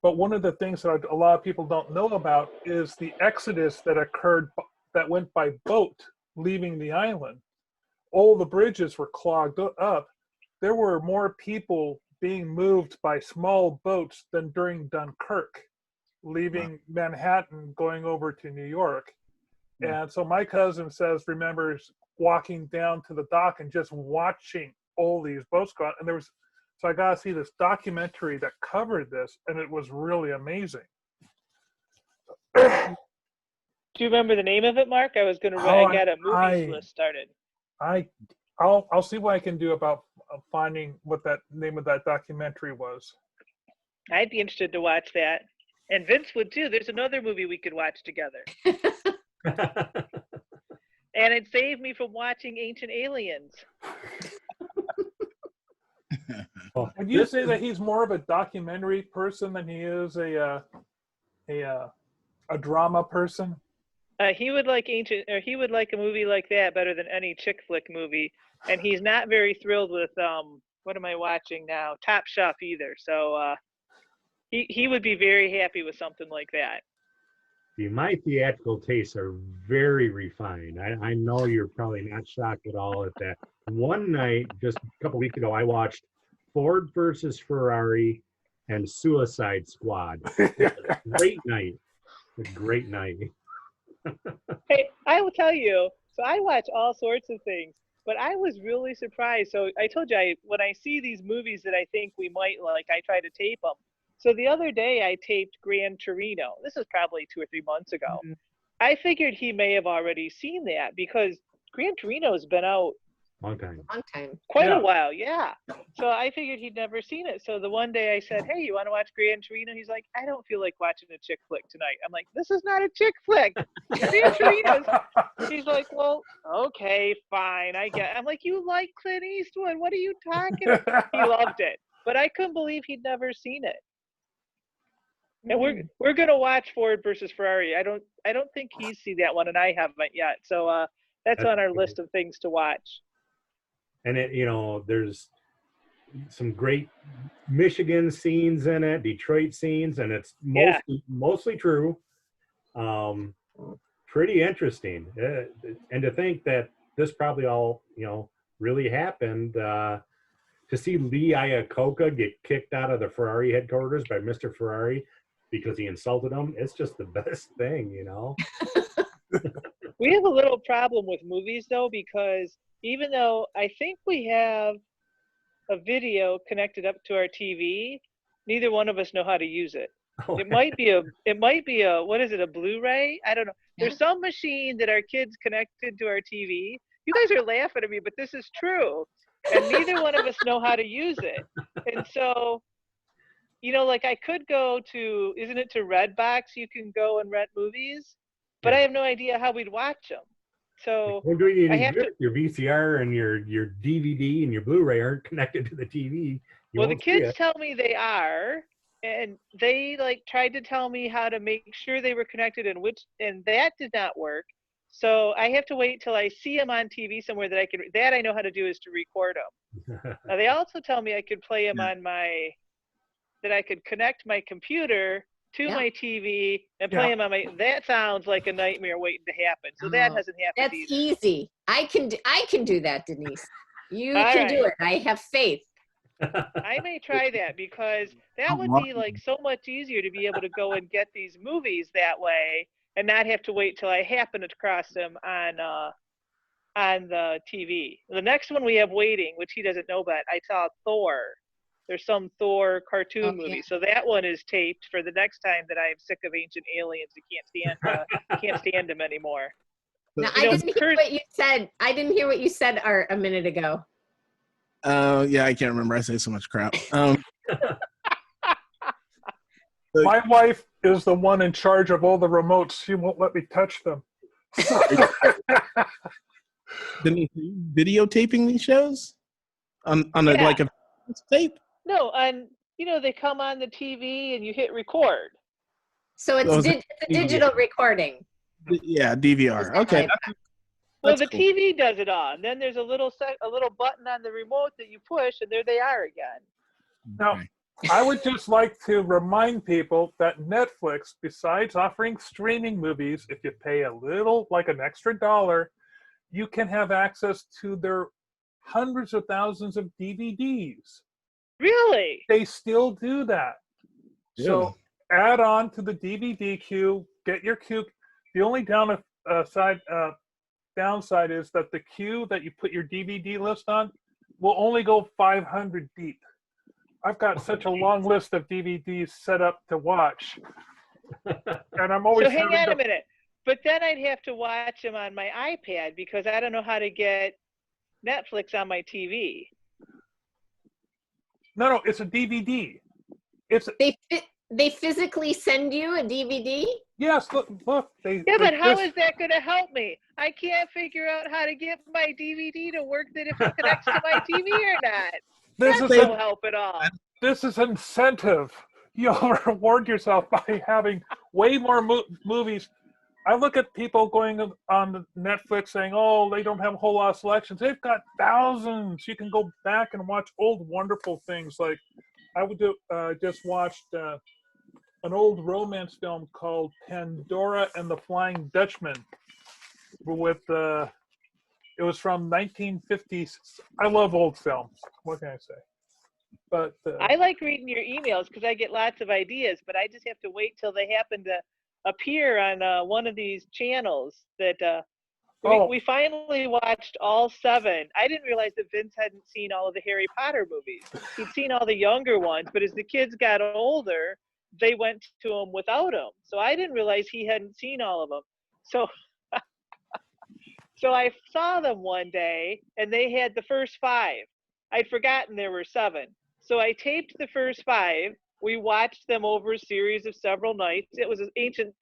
But one of the things that a lot of people don't know about is the exodus that occurred, that went by boat leaving the island. All the bridges were clogged up. There were more people being moved by small boats than during Dunkirk, leaving Manhattan, going over to New York. And so my cousin remembers walking down to the dock and just watching all these boats go out. And so I got to see this documentary that covered this, and it was really amazing. Do you remember the name of it, Mark? I was going to I got a movies list started. I'll see what I can do about finding what that name of that documentary was. I'd be interested to watch that. And Vince would too. There's another movie we could watch together. And it saved me from watching Ancient Aliens. Would you say that he's more of a documentary person than he is a drama person? He would like he would like a movie like that better than any chick flick movie. And he's not very thrilled with what am I watching now? Top Chef either. So he would be very happy with something like that. See, my theatrical tastes are very refined. I know you're probably not shocked at all at that. One night, just a couple weeks ago, I watched Ford versus Ferrari and Suicide Squad. Great night. A great night. Hey, I will tell you, so I watch all sorts of things, but I was really surprised. So I told you, when I see these movies that I think we might like, I try to tape them. So the other day I taped Gran Torino. This was probably 2 or 3 months ago. I figured he may have already seen that because Gran Torino has been out Long time. quite a while, yeah. So I figured he'd never seen it. So the one day I said, hey, you want to watch Gran Torino? He's like, I don't feel like watching a chick flick tonight. I'm like, this is not a chick flick. Gran Torino's. He's like, well, okay, fine, I get it. I'm like, you like Clint Eastwood? What are you talking about? He loved it. But I couldn't believe he'd never seen it. And we're gonna watch Ford versus Ferrari. I don't think he's seen that one, and I haven't yet. So that's on our list of things to watch. And it, you know, there's some great Michigan scenes in it, Detroit scenes, and it's Yeah. mostly true. Pretty interesting. And to think that this probably all, really happened, to see Lee Iacocca get kicked out of the Ferrari headquarters by Mr. Ferrari because he insulted him, it's just the best thing, We have a little problem with movies though, because even though I think we have a video connected up to our TV, neither one of us know how to use it. It might be a what is it, a Blu-ray? I don't know. There's some machine that our kids connected to our TV. You guys are laughing at me, but this is true. And neither one of us know how to use it. And so, like I could go to, isn't it to Redbox? You can go and rent movies, but I have no idea how we'd watch them. So well, do you I have to. your VCR and your DVD and your Blu-ray aren't connected to the TV. Well, the kids tell me they are, and they like tried to tell me how to make sure they were connected, and that did not work. So I have to wait till I see them on TV somewhere that I can. That I know how to do is to record them. Now they also tell me I could play them on that I could connect my computer to my TV and play them on my. That sounds like a nightmare waiting to happen. So that hasn't happened. That's either. easy. I can do that, Denise. You can do it. I have faith. I may try that because that would be like so much easier to be able to go and get these movies that way and not have to wait till I happen to cross them on the TV. The next one we have waiting, which he doesn't know about, I saw Thor. There's some Thor cartoon movie, so that one is taped for the next time that I'm sick of ancient aliens and can't stand them anymore. Now, I didn't hear what you said. I didn't hear what you said, Art, a minute ago. Yeah, I can't remember. I say so much crap. My wife is the one in charge of all the remotes. She won't let me touch them. Denise, are you videotaping these shows on like a tape? No, they come on the TV and you hit record. So it's a digital recording. Yeah, DVR. Okay. Well, the cool. TV does it on. Then there's a little button on the remote that you push, and there they are again. Now, I would just like to remind people that Netflix, besides offering streaming movies, if you pay a little, like an extra $1, you can have access to their hundreds of thousands of DVDs. Really? They still do that. Yeah. So add on to the DVD queue, get your queue. The only downside is that the queue that you put your DVD list on will only go 500 deep. I've got such a long list of DVDs set up to watch. And I'm always So hang on a minute. But then I'd have to watch them on my iPad because I don't know how to get Netflix on my TV. No, it's a DVD. They physically send you a DVD? Yes, look. But how is that going to help me? I can't figure out how to get my DVD to work that if it connects to my TV or not. That won't help at all. This is incentive. You'll reward yourself by having way more movies. I look at people going on Netflix saying, oh, they don't have a whole lot of selections. They've got thousands. You can go back and watch old wonderful things. Like I would just watched an old romance film called Pandora and the Flying Dutchman. It was from 1950s. I love old films. What can I say? But I like reading your emails because I get lots of ideas, but I just have to wait till they happen to appear on one of these channels that we finally watched all 7. I didn't realize that Vince hadn't seen all of the Harry Potter movies. He'd seen all the younger ones, but as the kids got older, they went to him without him. So I didn't realize he hadn't seen all of them. So I saw them one day, and they had the first 5. I'd forgotten there were 7. So I taped the first 5. We watched them over a series of several nights. It was an ancient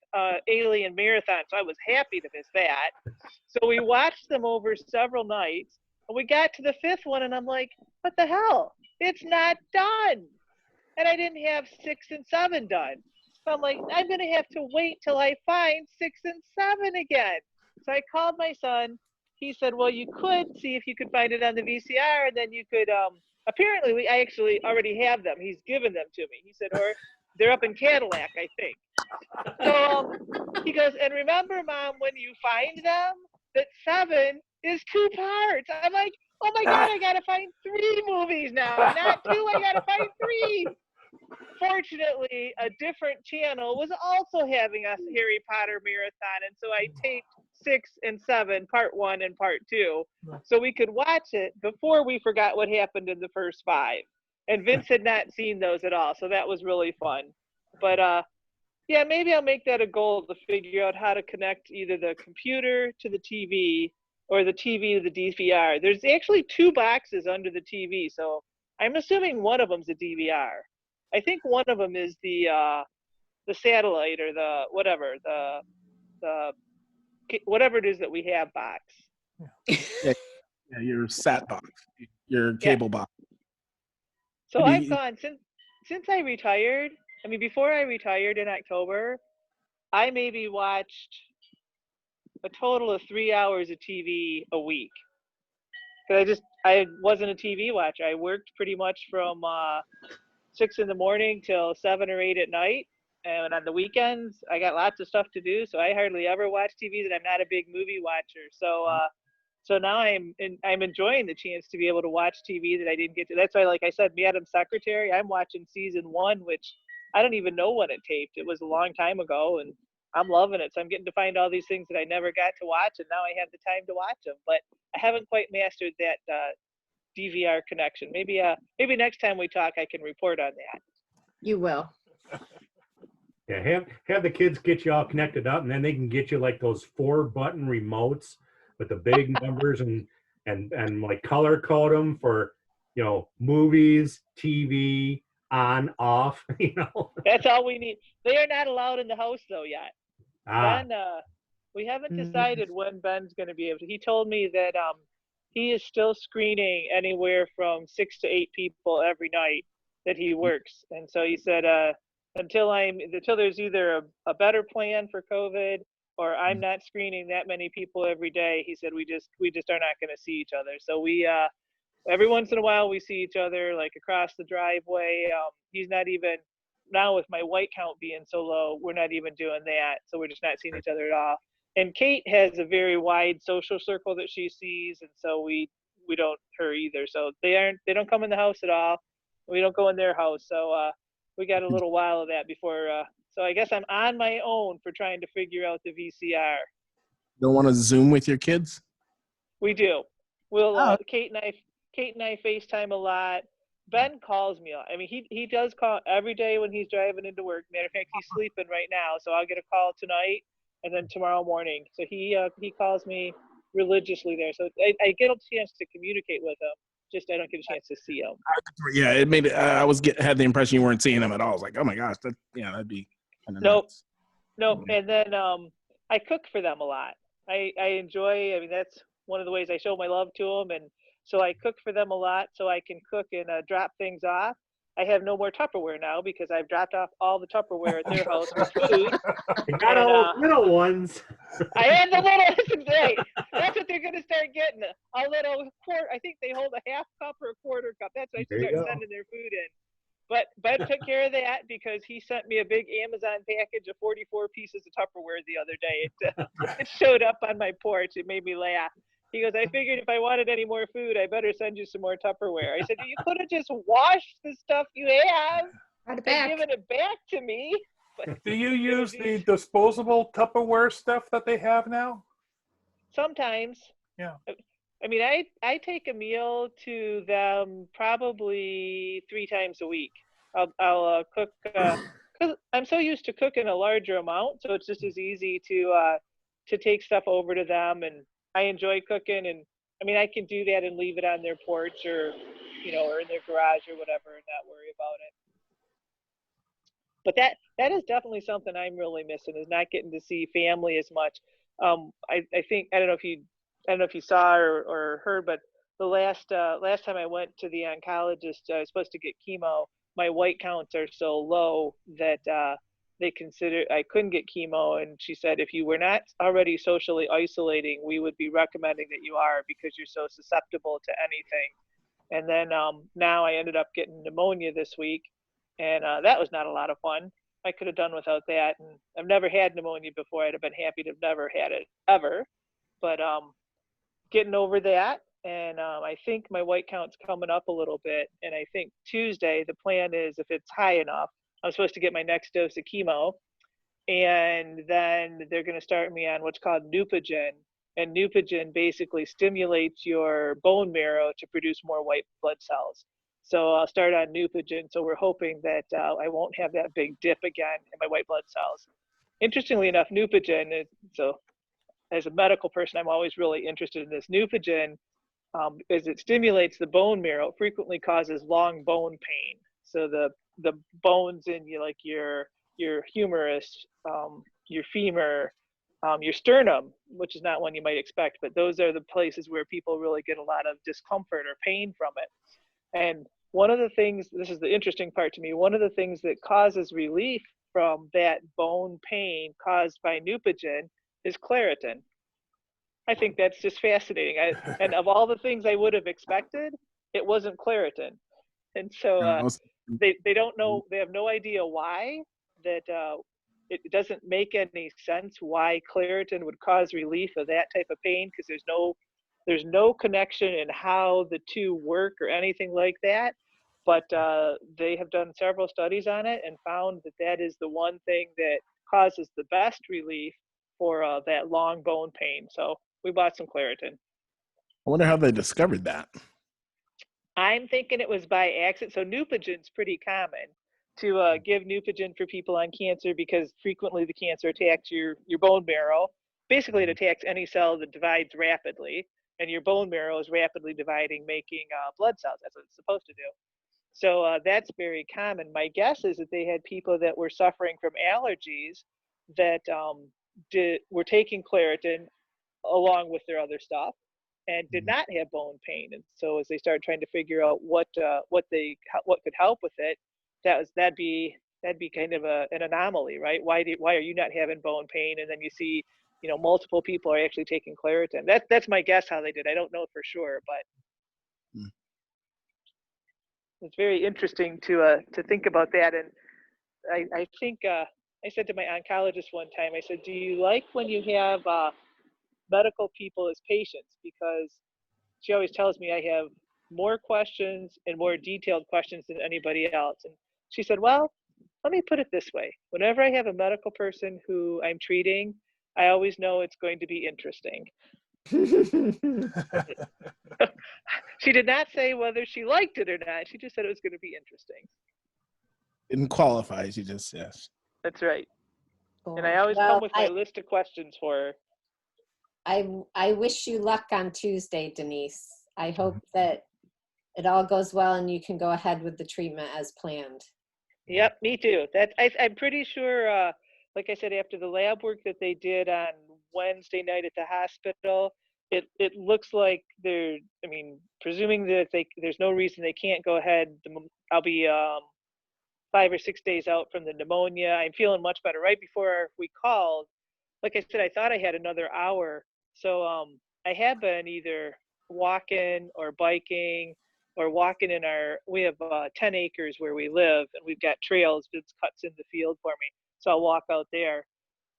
alien marathon, so I was happy to miss that. So we watched them over several nights, and we got to the 5th one, and I'm like, what the hell? It's not done. And I didn't have 6 and 7 done. So I'm like, I'm going to have to wait till I find 6 and 7 again. So I called my son, he said, well, you could see if you could find it on the VCR, and then you could, apparently I actually already have them. He's given them to me. He said, or they're up in Cadillac, I think. So he goes, and remember, Mom, when you find them, that 7 is 2 parts. I'm like, oh my God, I gotta find 3 movies now, not 2, I gotta find 3. Fortunately, a different channel was also having a Harry Potter marathon, and so I taped 6 and 7, part 1 and part 2, so we could watch it before we forgot what happened in the first 5. And Vince had not seen those at all, so that was really fun. But yeah, maybe I'll make that a goal to figure out how to connect either the computer to the TV or the TV to the DVR. There's actually 2 boxes under the TV, so I'm assuming one of them's a DVR. I think one of them is the satellite or the whatever whatever it is that we have box. Yeah, your sat box, your cable box. So I've gone since I retired. I mean, before I retired in October, I maybe watched a total of 3 hours of TV a week. Because I wasn't a TV watcher. I worked pretty much from 6 in the morning till 7 or 8 at night. And on the weekends, I got lots of stuff to do. So I hardly ever watch TV, and I'm not a big movie watcher. So now I'm enjoying the chance to be able to watch TV that I didn't get to. That's why, like I said, Madam Secretary, I'm watching season 1, which I don't even know when it taped. It was a long time ago, and I'm loving it. So I'm getting to find all these things that I never got to watch, and now I have the time to watch them. But I haven't quite mastered that DVR connection. Maybe next time we talk, I can report on that. You will. Yeah, have the kids get you all connected up, and then they can get you like those 4-button remotes with the big numbers and like color code them for, you know, movies, TV, on, off, you know. That's all we need. They are not allowed in the house though yet. Ben, we haven't decided when Ben's going to be able to. He told me that he is still screening anywhere from 6 to 8 people every night that he works, and so he said until there's either a better plan for COVID or I'm not screening that many people every day. He said we just are not going to see each other. So we every once in a while we see each other like across the driveway. He's not even now with my white count being so low. We're not even doing that. So we're just not seeing each other at all. And Kate has a very wide social circle that she sees, and so we don't her either. So they don't come in the house at all. We don't go in their house. So we got a little while of that before. So I guess I'm on my own for trying to figure out the VCR. Don't want to Zoom with your kids? We do. We'll Kate and I FaceTime a lot. Ben calls me. I mean, he does call every day when he's driving into work. Matter of fact, he's sleeping right now, so I'll get a call tonight and then tomorrow morning. So he calls me religiously there. So I get a chance to communicate with him. Just I don't get a chance to see him. Yeah, it made I had the impression you weren't seeing him at all. I was like, oh my gosh, that'd be kind of nuts. Nope. And then I cook for them a lot. I enjoy. I mean, that's one of the ways I show my love to them, and so I cook for them a lot. So I can cook and drop things off. I have no more Tupperware now because I've dropped off all the Tupperware at their house with food. You got all the little ones. I had the little today. That's what they're going to start getting. A little quart. I think they hold a half cup or a quarter cup. That's why I start sending their food in. But Ben took care of that because he sent me a big Amazon package of 44 pieces of Tupperware the other day. It showed up on my porch. It made me laugh. He goes, I figured if I wanted any more food, I better send you some more Tupperware. I said, you could have just washed the stuff you have and given it back to me. But do you use the disposable Tupperware stuff that they have now? Sometimes. Yeah. I mean, I take a meal to them probably 3 times a week. I'll cook, because I'm so used to cooking a larger amount, so it's just as easy to take stuff over to them, and I enjoy cooking, and I mean, I can do that and leave it on their porch or, you know, or in their garage or whatever and not worry about it. But that is definitely something I'm really missing, is not getting to see family as much. I think, I don't know if you saw or heard, but the last time I went to the oncologist, I was supposed to get chemo. My white counts are so low that they considered I couldn't get chemo, and she said if you were not already socially isolating, we would be recommending that you are because you're so susceptible to anything. And then now I ended up getting pneumonia this week, and that was not a lot of fun. I could have done without that, and I've never had pneumonia before. I'd have been happy to have never had it ever, but getting over that. And I think my white count's coming up a little bit, and I think Tuesday the plan is if it's high enough, I'm supposed to get my next dose of chemo, and then they're going to start me on what's called Neupogen. And Neupogen basically stimulates your bone marrow to produce more white blood cells. So I'll start on Neupogen. So we're hoping that I won't have that big dip again in my white blood cells. Interestingly enough, Neupogen, so as a medical person, I'm always really interested in this. Neupogen, as it stimulates the bone marrow, frequently causes long bone pain. So the bones in you, like your humerus, your femur, your sternum, which is not one you might expect, but those are the places where people really get a lot of discomfort or pain from it. And one of the things, this is the interesting part to me, one of the things that causes relief from that bone pain caused by Neupogen is Claritin. I think that's just fascinating. And of all the things I would have expected, it wasn't Claritin. And so they don't know, they have no idea why, that it doesn't make any sense why Claritin would cause relief of that type of pain, because there's no connection in how the two work or anything like that. But they have done several studies on it and found that that is the one thing that causes the best relief for that long bone pain. So we bought some Claritin. I wonder how they discovered that. I'm thinking it was by accident. So Neupogen's pretty common to give Neupogen for people on cancer, because frequently the cancer attacks your bone marrow. Basically, it attacks any cell that divides rapidly, and your bone marrow is rapidly dividing, making blood cells. That's what it's supposed to do. So that's very common. My guess is that they had people that were suffering from allergies that were taking Claritin along with their other stuff and did not have bone pain. And so as they started trying to figure out what could help with it, that'd be kind of an anomaly, right? Why are you not having bone pain? And then you see, multiple people are actually taking Claritin. That's my guess how they did. I don't know for sure, but it's very interesting to think about that. And I think I said to my oncologist one time, I said, do you like when you have medical people as patients? Because she always tells me I have more questions and more detailed questions than anybody else. And she said, well, let me put it this way. Whenever I have a medical person who I'm treating, I always know it's going to be interesting. She did not say whether she liked it or not. She just said it was going to be interesting. Didn't qualify, she just yes. That's right. And I always come with my list of questions for her. I wish you luck on Tuesday, Denise. I hope that it all goes well and you can go ahead with the treatment as planned. Yep, me too. I'm pretty sure, like I said, after the lab work that they did on Wednesday night at the hospital, it looks like presuming that there's no reason they can't go ahead. I'll be 5 or 6 days out from the pneumonia. I'm feeling much better. Right before we called, like I said, I thought I had another hour. So I have been either walking or biking or walking we have 10 acres where we live, and we've got trails. Vince cuts in the field for me. So I'll walk out there.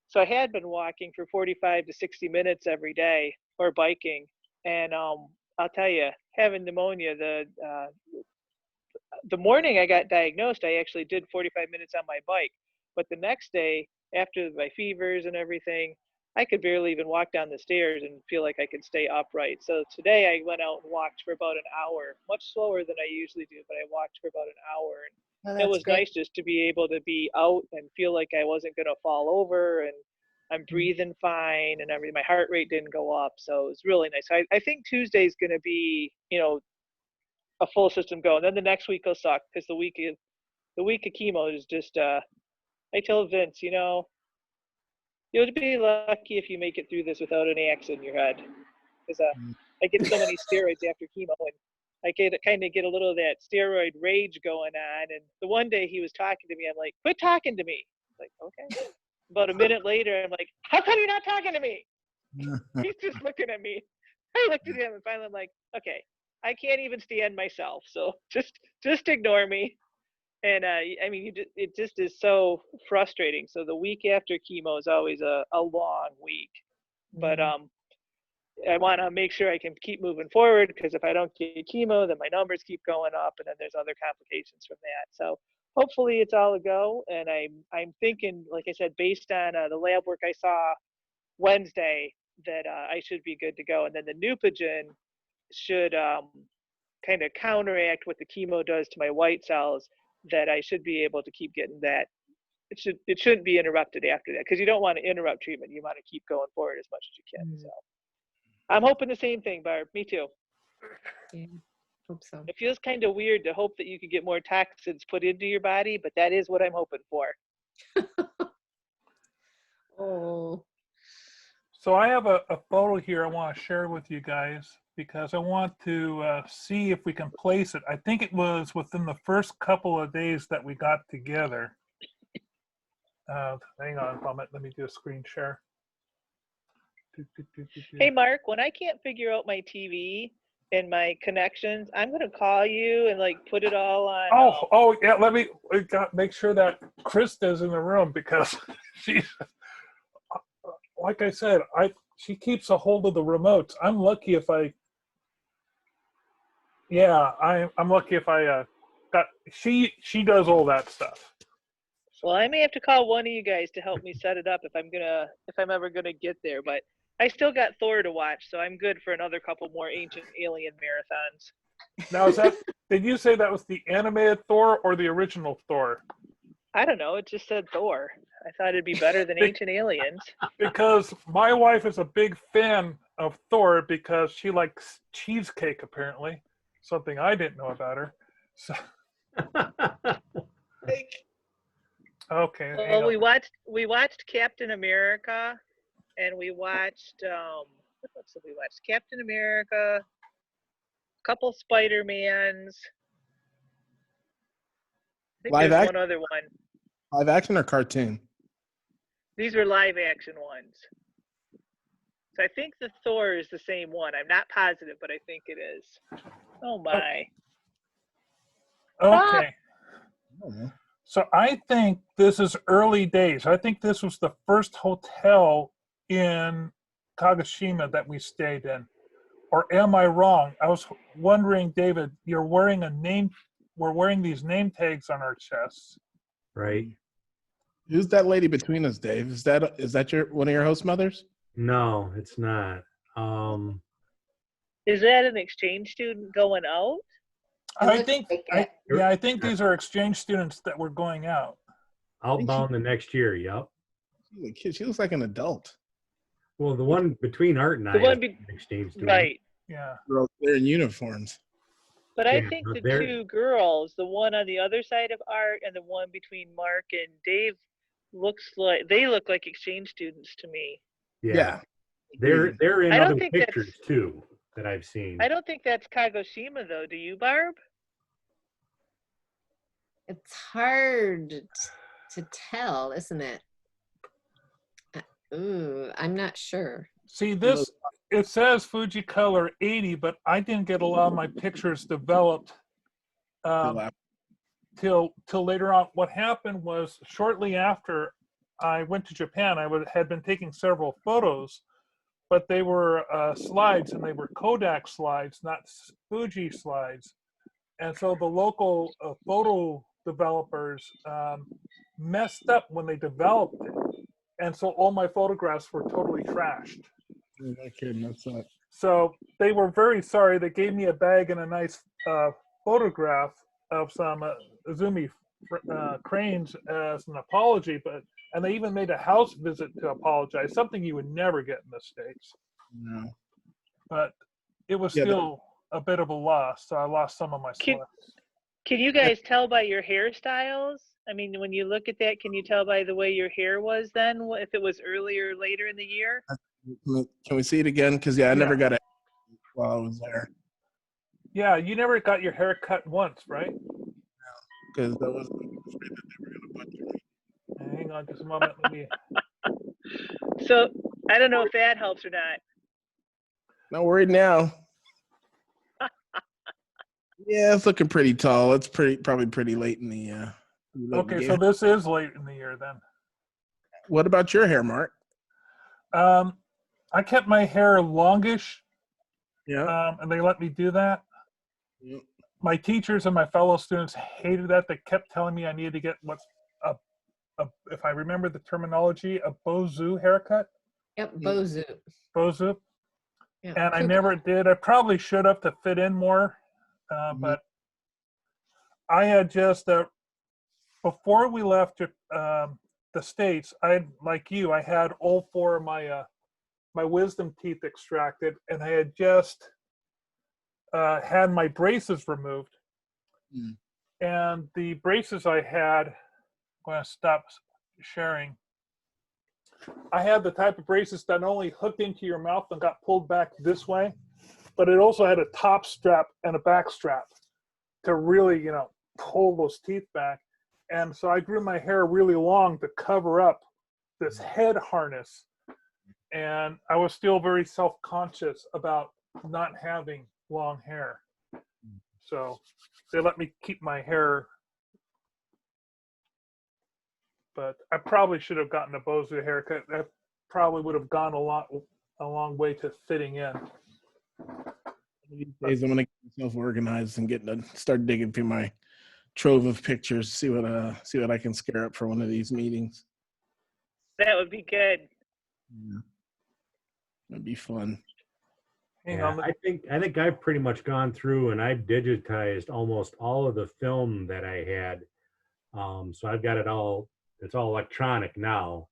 So I had been walking for 45 to 60 minutes every day or biking. And I'll tell you, having pneumonia, the morning I got diagnosed, I actually did 45 minutes on my bike. But the next day, after my fevers and everything, I could barely even walk down the stairs and feel like I could stay upright. So today I went out and walked for about an hour, much slower than I usually do, but I walked for about an hour. And it was nice just to be able to be out and feel like I wasn't going to fall over, and I'm breathing fine and everything. My heart rate didn't go up. So it was really nice. I think Tuesday's going to be, a full system go. And then the next week will suck, because the week of chemo is just, I tell Vince, you'll be lucky if you make it through this without an axe in your head. Because I get so many steroids after chemo, and I kind of get a little of that steroid rage going on. And the one day he was talking to me, I'm like, quit talking to me. Like, okay. About a minute later, I'm like, how come you're not talking to me? He's just looking at me. I looked at him and finally I'm like, okay, I can't even stand myself. So just ignore me. And I mean, it just is so frustrating. So the week after chemo is always a long week. But I want to make sure I can keep moving forward, because if I don't get chemo, then my numbers keep going up, and then there's other complications from that. So hopefully it's all a go. And I'm thinking, like I said, based on the lab work I saw Wednesday, that I should be good to go. And then the Neupogen should kind of counteract what the chemo does to my white cells, that I should be able to keep getting that. It shouldn't be interrupted after that, because you don't want to interrupt treatment. You want to keep going forward as much as you can. So I'm hoping the same thing, Barb. Me too. Yeah, hope so. It feels kind of weird to hope that you can get more toxins put into your body, but that is what I'm hoping for. Oh. So I have a photo here I want to share with you guys, because I want to see if we can place it. I think it was within the first couple of days that we got together. Hang on a moment. Let me do a screen share. Hey, Mark, when I can't figure out my TV and my connections, I'm going to call you and like put it all on. Oh yeah. Let me make sure that Krista's in the room, because she's, like I said, she keeps a hold of the remotes. I'm lucky if I. Yeah, I'm lucky if I got. She does all that stuff. Well, I may have to call one of you guys to help me set it up if I'm ever gonna get there. But I still got Thor to watch, so I'm good for another couple more Ancient Alien marathons. Now, did you say that was the animated Thor or the original Thor? I don't know. It just said Thor. I thought it'd be better than Ancient Aliens. Because my wife is a big fan of Thor, because she likes cheesecake, apparently. Something I didn't know about her. So. Okay. Well, we watched Captain America, and we watched what else did we watch? Captain America, a couple Spider-Mans. I think Live there's action? one other one. Live action or cartoon? These were live action ones. So I think the Thor is the same one. I'm not positive, but I think it is. Oh my. Okay. Oh. So I think this is early days. I think this was the first hotel in Kagoshima that we stayed in. Or am I wrong? I was wondering, David, we're wearing these name tags on our chests. Right. Who's that lady between us, Dave? Is that one of your host mothers? No, it's not. Is that an exchange student going out? I think these are exchange students that were going out. Outbound the next year, yep. She's a kid. She looks like an adult. Well, the one between Art and I is an exchange student. Right. Yeah. They're in uniforms. But I think the two girls, the one on the other side of Art and the one between Mark and Dave, they look like exchange students to me. Yeah. They're in other pictures too that I've seen. I don't think that's Kagoshima though. Do you, Barb? It's hard to tell, isn't it? Ooh, I'm not sure. See, it says Fuji Color 80, but I didn't get a lot of my pictures developed till later on. What happened was, shortly after I went to Japan, I had been taking several photos, but they were slides, and they were Kodak slides, not Fuji slides. And so the local photo developers messed up when they developed it. And so all my photographs were totally trashed. No kidding, that's that. So they were very sorry. They gave me a bag and a nice photograph of some Izumi cranes as an apology, and they even made a house visit to apologize, something you would never get in the States. No. But it was still a bit of a loss, so I lost some of my slides. Can you guys tell by your hairstyles? I mean, when you look at that, can you tell by the way your hair was then, if it was earlier or later in the year? Can we see it again? Because I never got it while I was there. Yeah, you never got your hair cut once, right? Because that was afraid that they were going to butcher me. Hang on just a moment. Let me. So I don't know if that helps or not. Not worried now. Yeah, it's looking pretty tall. It's probably pretty late in the Okay, so this is late in the year then. What about your hair, Mark? I kept my hair longish, Yeah. and they let me do that. Yep. My teachers and my fellow students hated that. They kept telling me I needed to get what's if I remember the terminology, a bozu haircut. Yep, bozu. Bozu. Yeah. And I never did. I probably should have to fit in more, but I had just before we left the States. Like you, I had all 4 of my wisdom teeth extracted, and I had just had my braces removed. And the braces I had, I'm going to stop sharing. I had the type of braces that only hooked into your mouth and got pulled back this way, but it also had a top strap and a back strap to really, pull those teeth back. And so I grew my hair really long to cover up this head harness. And I was still very self-conscious about not having long hair. So they let me keep my hair. But I probably should have gotten a bozu haircut. That probably would have gone a long way to fitting in. These days, I'm gonna get myself organized and start digging through my trove of pictures, see what I can scare up for one of these meetings. That would be good. Yeah. That'd be fun. Yeah, I think I've pretty much gone through and I've digitized almost all of the film that I had. So I've got it all. It's all electronic now.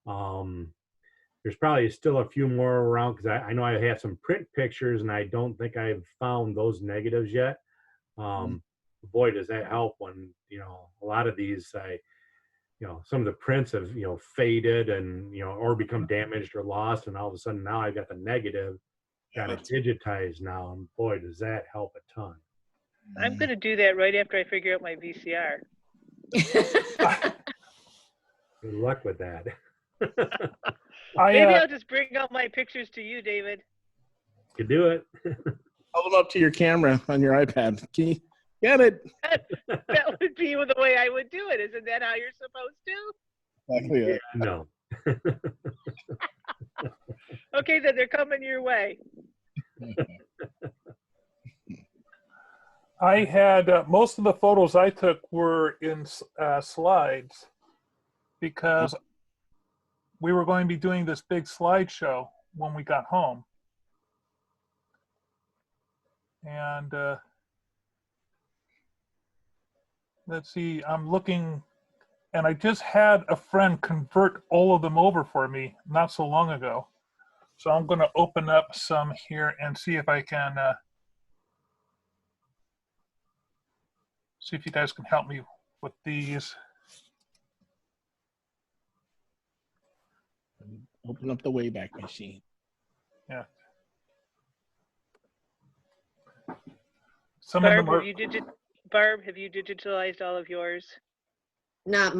There's probably still a few more around because I know I have some print pictures and I don't think I've found those negatives yet. Boy, does that help when, a lot of these, some of the prints have, faded and, or become damaged or lost. And all of a sudden now I've got the negative, got it digitized now. And boy, does that help a ton. I'm going to do that right after I figure out my VCR. Good luck with that. Maybe I'll just bring out my pictures to you, David. You do it. Hold them up to your camera on your iPad. Can you get it? That would be the way I would do it. Isn't that how you're supposed to? Exactly. Yeah, no. Okay, then they're coming your way. I had most of the photos I took were in slides because we were going to be doing this big slideshow when we got home. And let's see, I'm looking, and I just had a friend convert all of them over for me not so long ago. So I'm going to open up some here and see if I can, see if you guys can help me with these. Open up the Wayback Machine. Yeah. Some of them are. Barb, have you digitalized all of yours? Not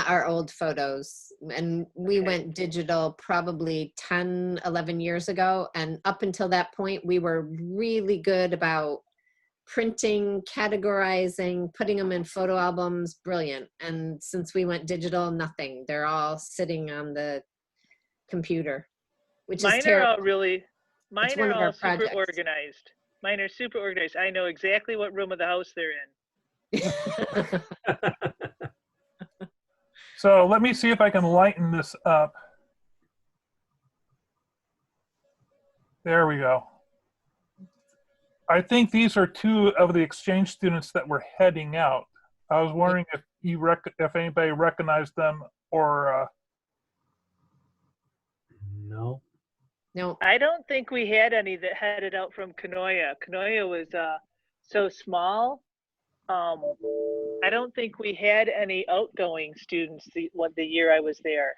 our old photos. And we went digital probably 10, 11 years ago. And up until that point, we were really good about printing, categorizing, putting them in photo albums, brilliant. And since we went digital, nothing. They're all sitting on the computer, which is terrible. Mine are all super organized. Mine are super organized. I know exactly what room of the house they're in. So let me see if I can lighten this up. There we go. I think these are 2 of the exchange students that were heading out. I was wondering if anybody recognized them or. No. No. I don't think we had any that headed out from Kanoya. Kanoya was so small. I don't think we had any outgoing students the year I was there.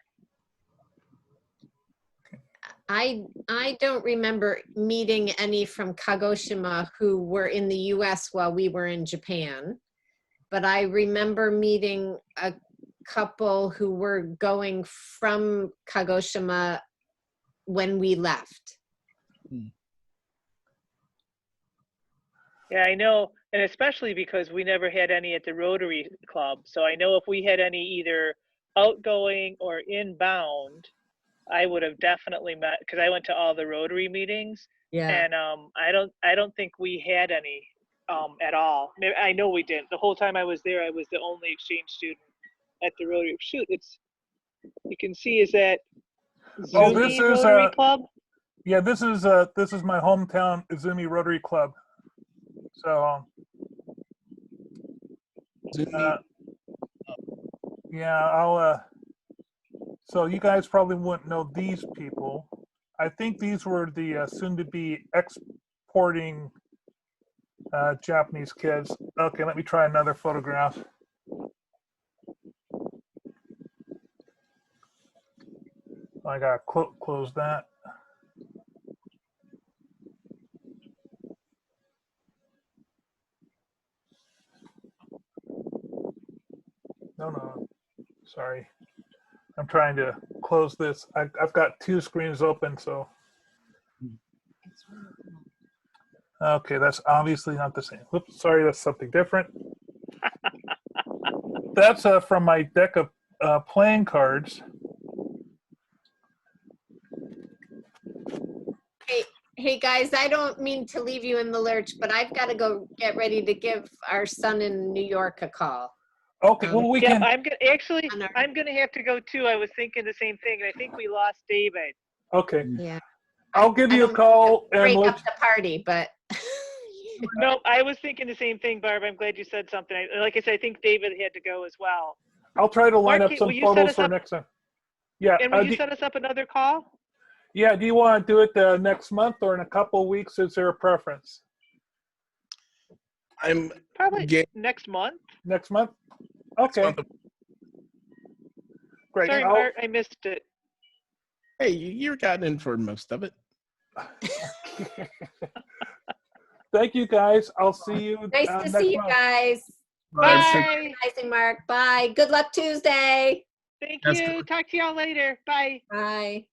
I don't remember meeting any from Kagoshima who were in the US while we were in Japan, but I remember meeting couple who were going from Kagoshima when we left. Yeah, I know, and especially because we never had any at the Rotary Club. So I know if we had any either outgoing or inbound, I would have definitely met, because I went to all the Rotary meetings, Yeah. and I don't think we had any at all. I know we didn't. The whole time I was there, I was the only exchange student at the Rotary. Shoot, it's, you can see, is that Oh, Zuni this is Rotary Club? yeah, this is my hometown Izumi Rotary Club. So yeah, I'll so you guys probably wouldn't know these people. I think these were the soon-to-be exporting Japanese kids. Okay, let me try another photograph. I gotta close that. No, sorry. I'm trying to close this. I've got two screens open, so. Okay, that's obviously not the same. Whoops, sorry, that's something different. That's from my deck of playing cards. Hey guys, I don't mean to leave you in the lurch, but I've got to go get ready to give our son in New York a call. Okay, well we Yeah, can. I'm gonna have to go too. I was thinking the same thing, and I think we lost David. Okay, Yeah. I'll give I you a don't call and break let up the party, but No, I was thinking the same thing, Barb. I'm glad you said something. Like I said, I think David had to go as well. I'll try to line up Marky, some will you set photos us for up? next time. Yeah. And will you set us up another call? Yeah. Do you want to do it next month or in a couple of weeks? Is there a preference? I'm Probably game next month. Next month. next Okay. month. Great. Sorry, Mart, I missed it. Hey, you're gotten in for most of it. Thank you, guys. I'll see you. nice to next see you month. guys. Bye. Nice, Mark. Bye. Good luck Tuesday. Thank That's you. Talk to y'all later. Bye. Bye.